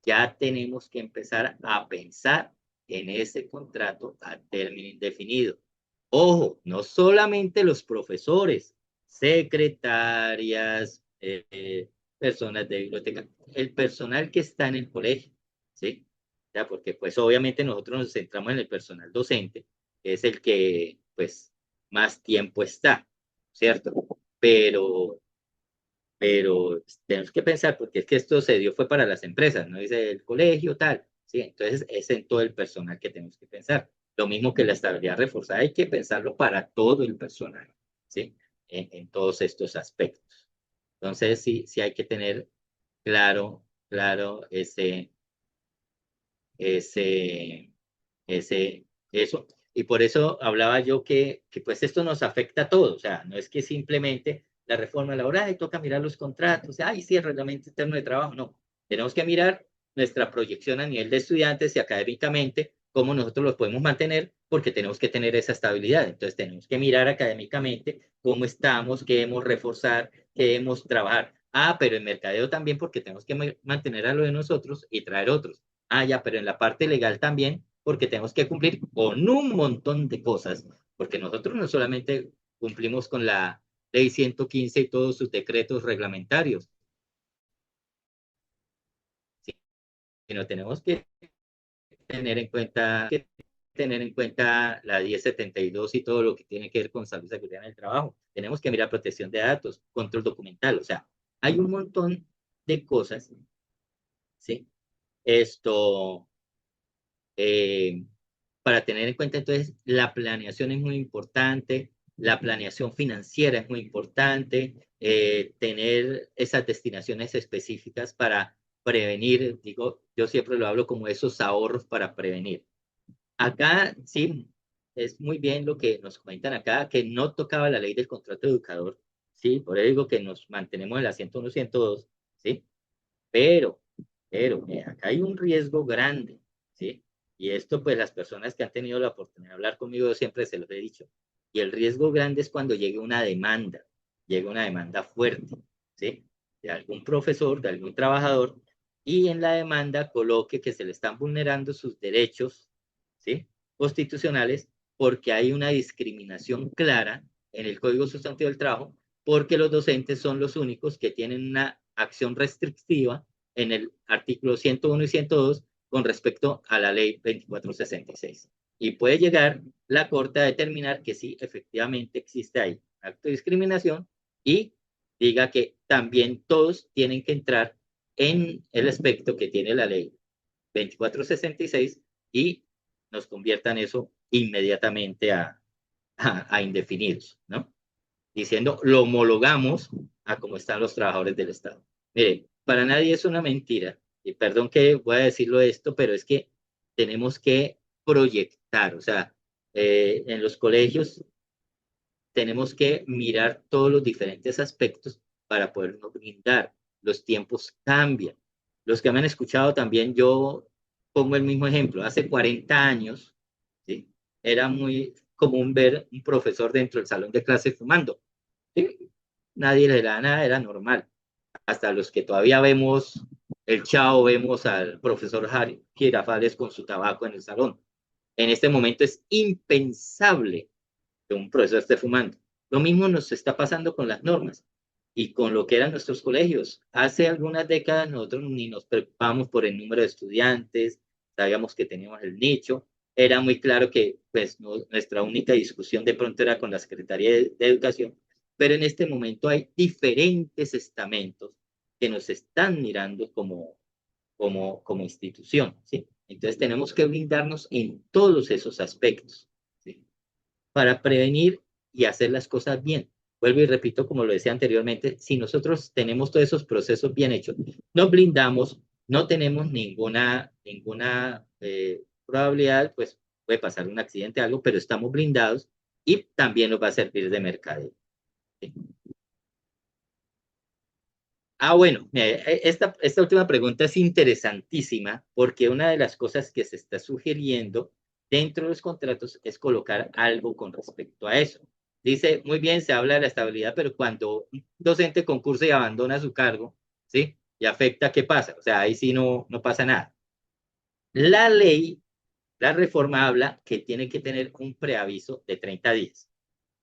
ya tenemos que empezar a pensar en ese contrato a término indefinido. Ojo, no solamente los profesores, secretarias, personas de biblioteca, el personal que está en el colegio, ¿sí? Ya, porque pues obviamente nosotros nos centramos en el personal docente, que es el que pues más tiempo está, ¿cierto? Pero tenemos que pensar, porque es que esto se dio fue para las empresas, no dice el colegio, tal, ¿sí? Entonces es en todo el personal que tenemos que pensar. Lo mismo que la estabilidad reforzada, hay que pensarlo para todo el personal, ¿sí? En todos estos aspectos. Entonces sí hay que tener claro ese, eso. Y por eso hablaba yo que pues esto nos afecta a todos, o sea, no es que simplemente la reforma laboral, y toca mirar los contratos, ay, sí, el reglamento interno de trabajo, no. Tenemos que mirar nuestra proyección a nivel de estudiantes y académicamente, cómo nosotros los podemos mantener, porque tenemos que tener esa estabilidad. Entonces tenemos que mirar académicamente cómo estamos, qué debemos reforzar, qué debemos trabajar. Ah, pero en mercadeo también, porque tenemos que mantener a lo de nosotros y traer otros. Ah, ya, pero en la parte legal también, porque tenemos que cumplir con un montón de cosas, porque nosotros no solamente cumplimos con la ley 115 y todos sus decretos reglamentarios, sino tenemos que tener en cuenta la 1072 y todo lo que tiene que ver con salud y seguridad en el trabajo. Tenemos que mirar protección de datos, control documental, o sea, hay un montón de cosas, ¿sí? Esto, eh, para tener en cuenta. Entonces, la planeación es muy importante, la planeación financiera es muy importante, tener esas destinaciones específicas para prevenir, digo, yo siempre lo hablo como esos ahorros para prevenir. Acá sí, es muy bien lo que nos comentan acá, que no tocaba la ley del contrato educador, sí, por eso digo que nos mantenemos en la 101, 102, sí, pero, acá hay un riesgo grande, ¿sí? Y esto, pues, las personas que han tenido la oportunidad de hablar conmigo siempre se los he dicho. Y el riesgo grande es cuando llegue una demanda fuerte, ¿sí? De algún profesor, de algún trabajador, y en la demanda coloque que se le están vulnerando sus derechos, ¿sí?, constitucionales, porque hay una discriminación clara en el Código Sustantivo del Trabajo, porque los docentes son los únicos que tienen una acción restrictiva en el artículo 101 y 102 con respecto a la ley 2466. Y puede llegar la Corte a determinar que sí, efectivamente existe ahí acto de discriminación y diga que también todos tienen que entrar en el aspecto que tiene la ley 2466 y nos conviertan eso inmediatamente a indefinidos, ¿no? Diciendo, lo homologamos a cómo están los trabajadores del Estado. Mire, para nadie es una mentira, y perdón que voy a decirlo esto, pero es que tenemos que proyectar, o sea, en los colegios tenemos que mirar todos los diferentes aspectos para podernos brindar. Los tiempos cambian. Los que me han escuchado también, yo pongo el mismo ejemplo. Hace 40 años, ¿sí?, era muy común ver un profesor dentro del salón de clase fumando, ¿sí? Nadie le da nada, era normal. Hasta los que todavía vemos el Chao, vemos al profesor Girafales con su tabaco en el salón. En este momento es impensable que un profesor esté fumando. Lo mismo nos está pasando con las normas y con lo que eran nuestros colegios. Hace algunas décadas nosotros ni nos preocupamos por el número de estudiantes, sabíamos que teníamos el nicho, era muy claro que pues, nuestra única discusión de pronto era con la Secretaría de Educación, pero en este momento hay diferentes estamentos que nos están mirando como institución, ¿sí? Entonces tenemos que blindarnos en todos esos aspectos, ¿sí?, para prevenir y hacer las cosas bien. Vuelvo y repito, como lo decía anteriormente, si nosotros tenemos todos esos procesos bien hechos, nos blindamos, no tenemos ninguna probabilidad, pues puede pasar un accidente, algo, pero estamos blindados y también nos va a servir de mercadeo. ¿Sí? Bueno, esta última pregunta es interesantísima porque una de las cosas que se está sugiriendo dentro de los contratos es colocar algo con respecto a eso. Dice, muy bien, se habla de la estabilidad, pero cuando un docente concursa y abandona su cargo, ¿sí?, y afecta, ¿qué pasa? O sea, ahí sí no pasa nada. La ley, la reforma habla que tiene que tener un preaviso de 30 días.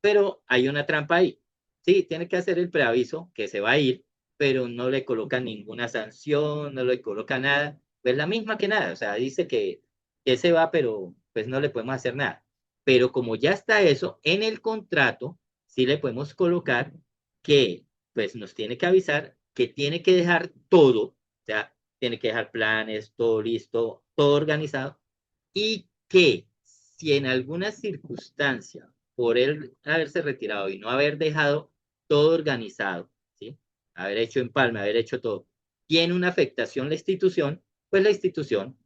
Pero hay una trampa ahí. Sí, tiene que hacer el preaviso que se va a ir, pero no le coloca ninguna sanción, no le coloca nada. Pues la misma que nada, o sea, dice que se va, pero pues no le podemos hacer nada. Pero como ya está eso, en el contrato sí le podemos colocar que pues nos tiene que avisar que tiene que dejar todo, o sea, tiene que dejar planes, todo listo, todo organizado, y que si en alguna circunstancia por él haberse retirado y no haber dejado todo organizado, ¿sí?, haber hecho empalme, haber hecho todo, tiene una afectación la institución, pues la institución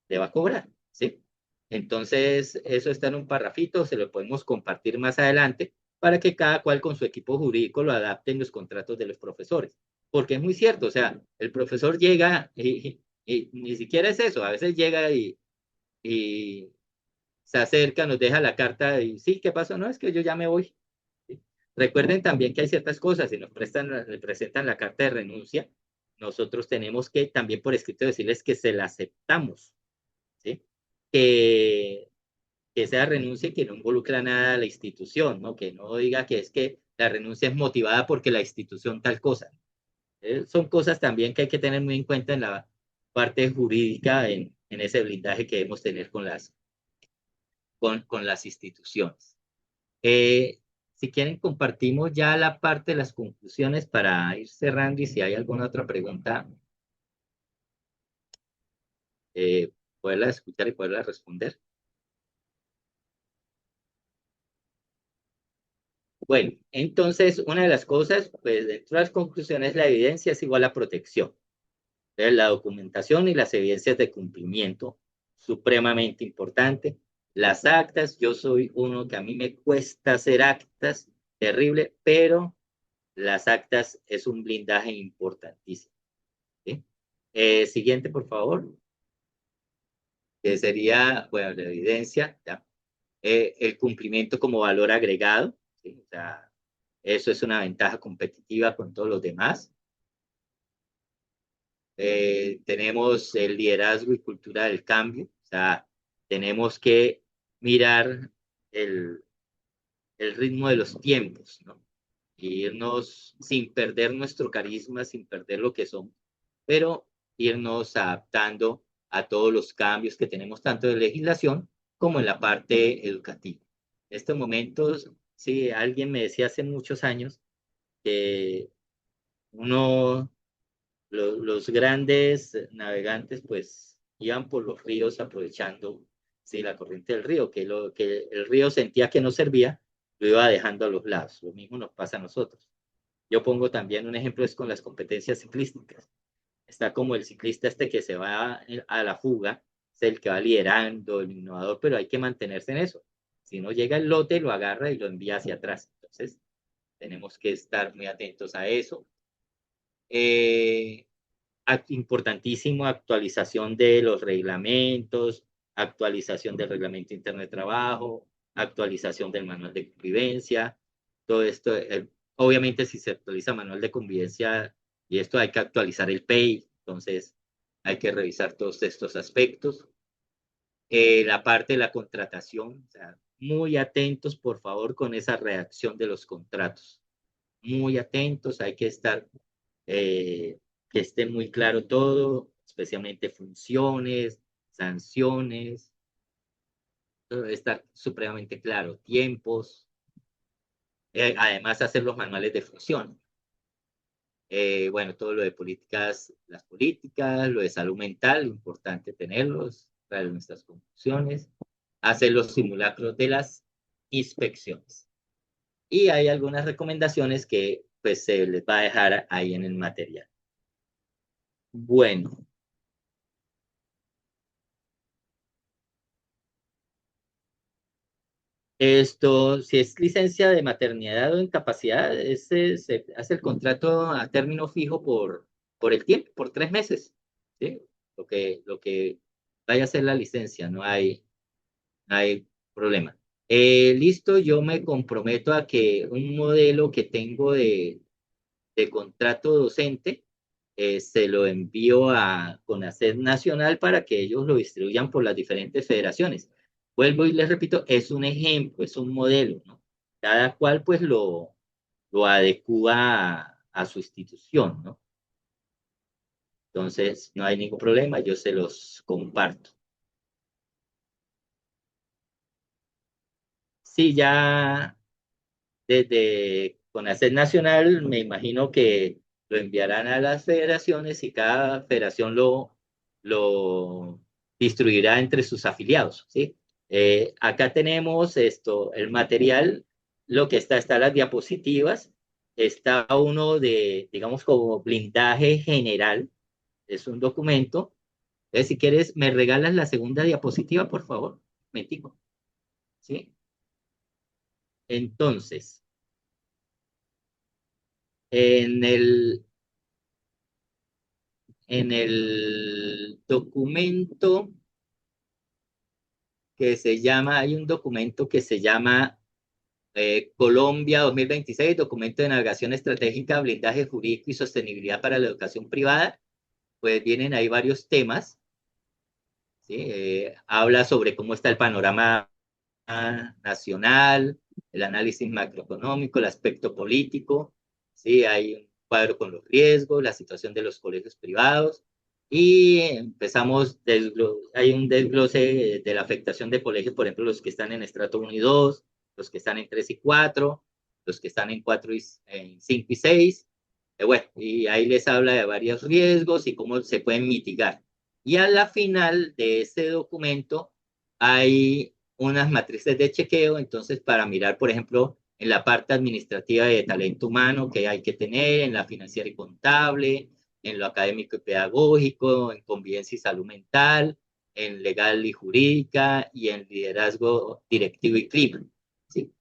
le va a cobrar, ¿sí? Entonces, eso está en un parrafito, se lo podemos compartir más adelante para que cada cual con su equipo jurídico lo adapte en los contratos de los profesores. Porque es muy cierto, o sea, el profesor llega y ni siquiera es eso, a veces llega y se acerca, nos deja la carta y sí, ¿qué pasó? No, es que yo ya me voy. ¿Sí? Recuerden también que hay ciertas cosas, si nos presentan la carta de renuncia, nosotros tenemos que también por escrito decirles que se la aceptamos, ¿sí? Que, que esa renuncia que no involucra nada a la institución, ¿no? Que no diga que es que la renuncia es motivada porque la institución tal cosa. Son cosas también que hay que tener muy en cuenta en la parte jurídica, en ese blindaje que debemos tener con las instituciones. Si quieren, compartimos ya la parte de las conclusiones para ir cerrando y si hay alguna otra pregunta, poderla escuchar y poderla responder. Bueno, entonces, una de las cosas, pues dentro de las conclusiones, la evidencia es igual a protección. Entonces, la documentación y las evidencias de cumplimiento, supremamente importante. Las actas, yo soy uno que a mí me cuesta hacer actas, terrible, pero las actas es un blindaje importantísimo. ¿Sí? Siguiente, por favor, que sería, bueno, la evidencia, ¿ya? El cumplimiento como valor agregado, ¿sí? O sea, eso es una ventaja competitiva con todos los demás. Tenemos el liderazgo y cultura del cambio, o sea, tenemos que mirar el ritmo de los tiempos, ¿no? Y irnos sin perder nuestro carisma, sin perder lo que somos, pero irnos adaptando a todos los cambios que tenemos tanto de legislación como en la parte educativa. En estos momentos, sí, alguien me decía hace muchos años que uno, los grandes navegantes, pues iban por los ríos aprovechando, sí, la corriente del río, que el río sentía que no servía, lo iba dejando a los lados. Lo mismo nos pasa a nosotros. Yo pongo también un ejemplo es con las competencias ciclísticas. Está como el ciclista este que se va a la fuga, es el que va liderando, el innovador, pero hay que mantenerse en eso. Si no llega el lote, lo agarra y lo envía hacia atrás. Entonces, tenemos que estar muy atentos a eso. Importantísimo actualización de los reglamentos, actualización del reglamento interno de trabajo, actualización del manual de convivencia, todo esto. Obviamente, si se actualiza manual de convivencia y esto hay que actualizar el PEI, entonces hay que revisar todos estos aspectos. La parte de la contratación, o sea, muy atentos, por favor, con esa redacción de los contratos. Muy atentos, hay que estar que esté muy claro todo, especialmente funciones, sanciones, todo debe estar supremamente claro, tiempos, además hacer los manuales de función. Bueno, todo lo de políticas, las políticas, lo de salud mental, importante tenerlos para nuestras conclusiones, hacer los simulacros de las inspecciones. Y hay algunas recomendaciones que pues se les va a dejar ahí en el material. Bueno, esto, si es licencia de maternidad o incapacidad, se hace el contrato a término fijo por el tiempo, por 3 meses, ¿sí? Lo que vaya a ser la licencia, no hay problema. Listo, yo me comprometo a que un modelo que tengo de contrato docente, se lo envío a CONACYT Nacional para que ellos lo distribuyan por las diferentes federaciones. Vuelvo y les repito, es un ejemplo, es un modelo, ¿no? Cada cual pues lo adecua a su institución, ¿no? Entonces, no hay ningún problema, yo se los comparto. Sí, ya desde CONACYT Nacional, me imagino que lo enviarán a las federaciones y cada federación lo distribuirá entre sus afiliados, ¿sí? Acá tenemos esto, el material, lo que está las diapositivas, está uno de, digamos, como blindaje general, es un documento. Si quieres, me regalas la segunda diapositiva, por favor, metico, ¿sí? Entonces, en el documento que se llama, hay un documento que se llama Colombia 2026, documento de navegación estratégica, blindaje jurídico y sostenibilidad para la educación privada. Pues vienen ahí varios temas, ¿sí? Habla sobre cómo está el panorama nacional, el análisis macroeconómico, el aspecto político, ¿sí? Hay un cuadro con los riesgos, la situación de los colegios privados, y empezamos, hay un desglose de la afectación de colegios, por ejemplo, los que están en estrato 1 y 2, los que están en 3 y 4, los que están en 4 y en 5 y 6, bueno, y ahí les habla de varios riesgos y cómo se pueden mitigar. Y a la final de ese documento hay unas matrices de chequeo, entonces para mirar, por ejemplo, en la parte administrativa de talento humano que hay que tener, en la financiera y contable, en lo académico y pedagógico, en convivencia y salud mental, en legal y jurídica y en liderazgo directivo y clima, ¿sí?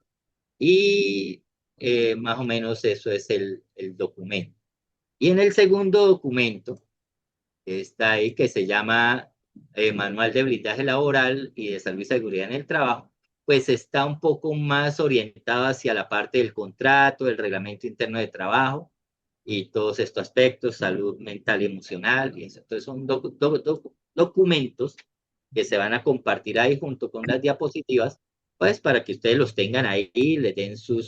Y más o menos eso es el documento. Y en el segundo documento, que está ahí, que se llama Manual de Blindaje Laboral y de Salud y Seguridad en el Trabajo, pues está un poco más orientado hacia la parte del contrato, del reglamento interno de trabajo, y todos estos aspectos, salud mental y emocional. Y eso. Entonces son documentos que se van a compartir ahí junto con las diapositivas, pues para que ustedes los tengan ahí, le den su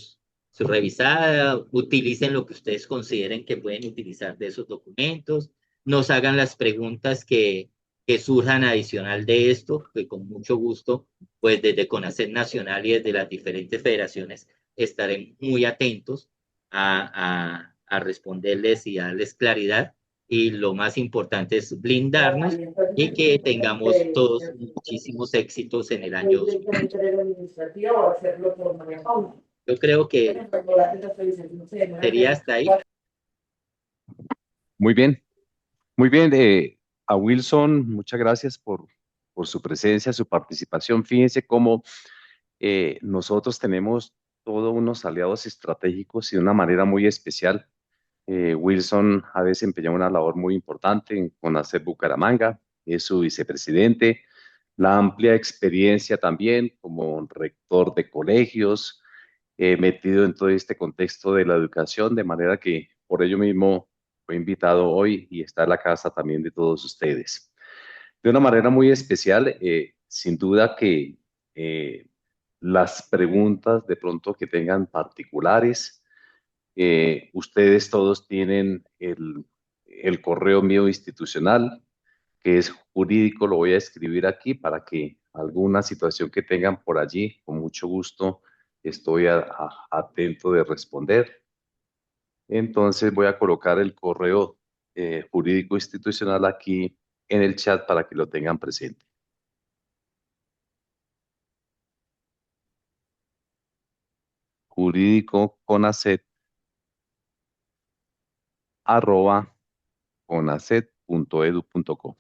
revisada, utilicen lo que ustedes consideren que pueden utilizar de esos documentos, nos hagan las preguntas que surjan adicional de esto, que con mucho gusto, pues desde CONACET Nacional y desde las diferentes federaciones estaremos muy atentos a responderles y a darles claridad. Y lo más importante es blindarnos y que tengamos todos muchísimos éxitos en el año 2020. Yo creo que sería hasta ahí. Muy bien, muy bien. A Wilson, muchas gracias por su presencia, su participación. Fíjense cómo nosotros tenemos todos unos aliados estratégicos y de una manera muy especial. Wilson ha desempeñado una labor muy importante en CONACET Bucaramanga, es su vicepresidente, la amplia experiencia también como rector de colegios, metido en todo este contexto de la educación, de manera que por ello mismo fue invitado hoy y está en la casa también de todos ustedes. De una manera muy especial, sin duda que las preguntas de pronto que tengan particulares, ustedes todos tienen el correo mío institucional, que es jurídico, lo voy a escribir aquí para que alguna situación que tengan por allí, con mucho gusto, estoy atento de responder. Entonces voy a colocar el correo jurídico institucional aquí en el chat para que lo tengan presente. Jurídico conacet @conacet.edu.co.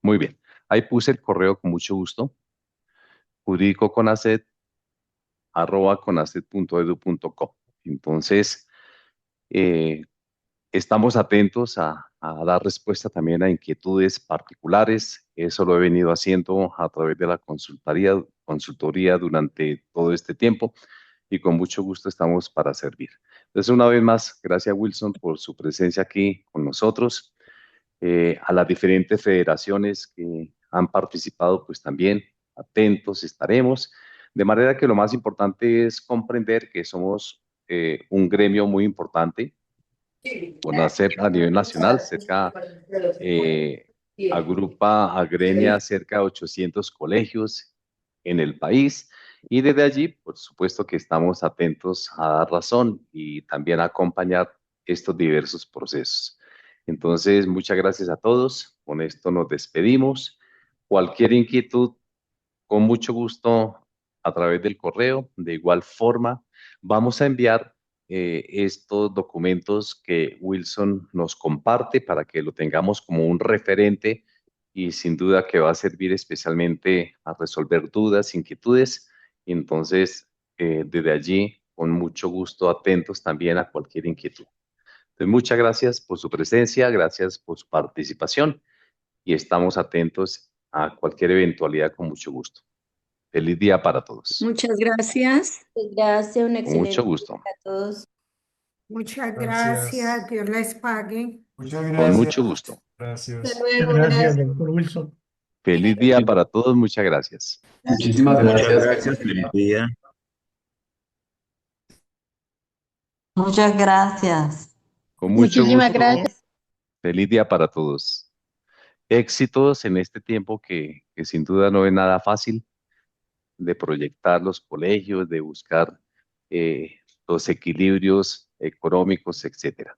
Muy bien, ahí puse el correo con mucho gusto. Jurídico conacet @conacet.edu.co. Entonces, eh, estamos atentos a dar respuesta también a inquietudes particulares. Eso lo he venido haciendo a través de la consultoría durante todo este tiempo y con mucho gusto estamos para servir. Entonces, una vez más, gracias Wilson por su presencia aquí con nosotros. A las diferentes federaciones que han participado, pues también atentos estaremos. De manera que lo más importante es comprender que somos un gremio muy importante, CONACET a nivel nacional, agremia cerca de 800 colegios en el país y desde allí, por supuesto que estamos atentos a dar razón y también a acompañar estos diversos procesos. Entonces, muchas gracias a todos. Con esto nos despedimos. Cualquier inquietud, con mucho gusto a través del correo. De igual forma, vamos a enviar estos documentos que Wilson nos comparte para que lo tengamos como un referente y sin duda que va a servir especialmente a resolver dudas, inquietudes. Y entonces, desde allí, con mucho gusto, atentos también a cualquier inquietud. Entonces, muchas gracias por su presencia, gracias por su participación y estamos atentos a cualquier eventualidad con mucho gusto. Feliz día para todos. Muchas gracias. Gracias, un Con excelente mucho gusto. día a todos. Muchas Gracias. gracias, Dios les pague. Muchas Con gracias. mucho gusto. Gracias. Hasta luego, Gracias, gracias. doctor Wilson. Feliz día para todos. Muchas gracias. Muchísimas Muchas gracias. gracias, feliz día. Muchas gracias. Con mucho Muchísimas gusto. gracias. Feliz día para todos. Éxitos en este tiempo que sin duda no es nada fácil de proyectar los colegios, de buscar los equilibrios económicos, etcétera.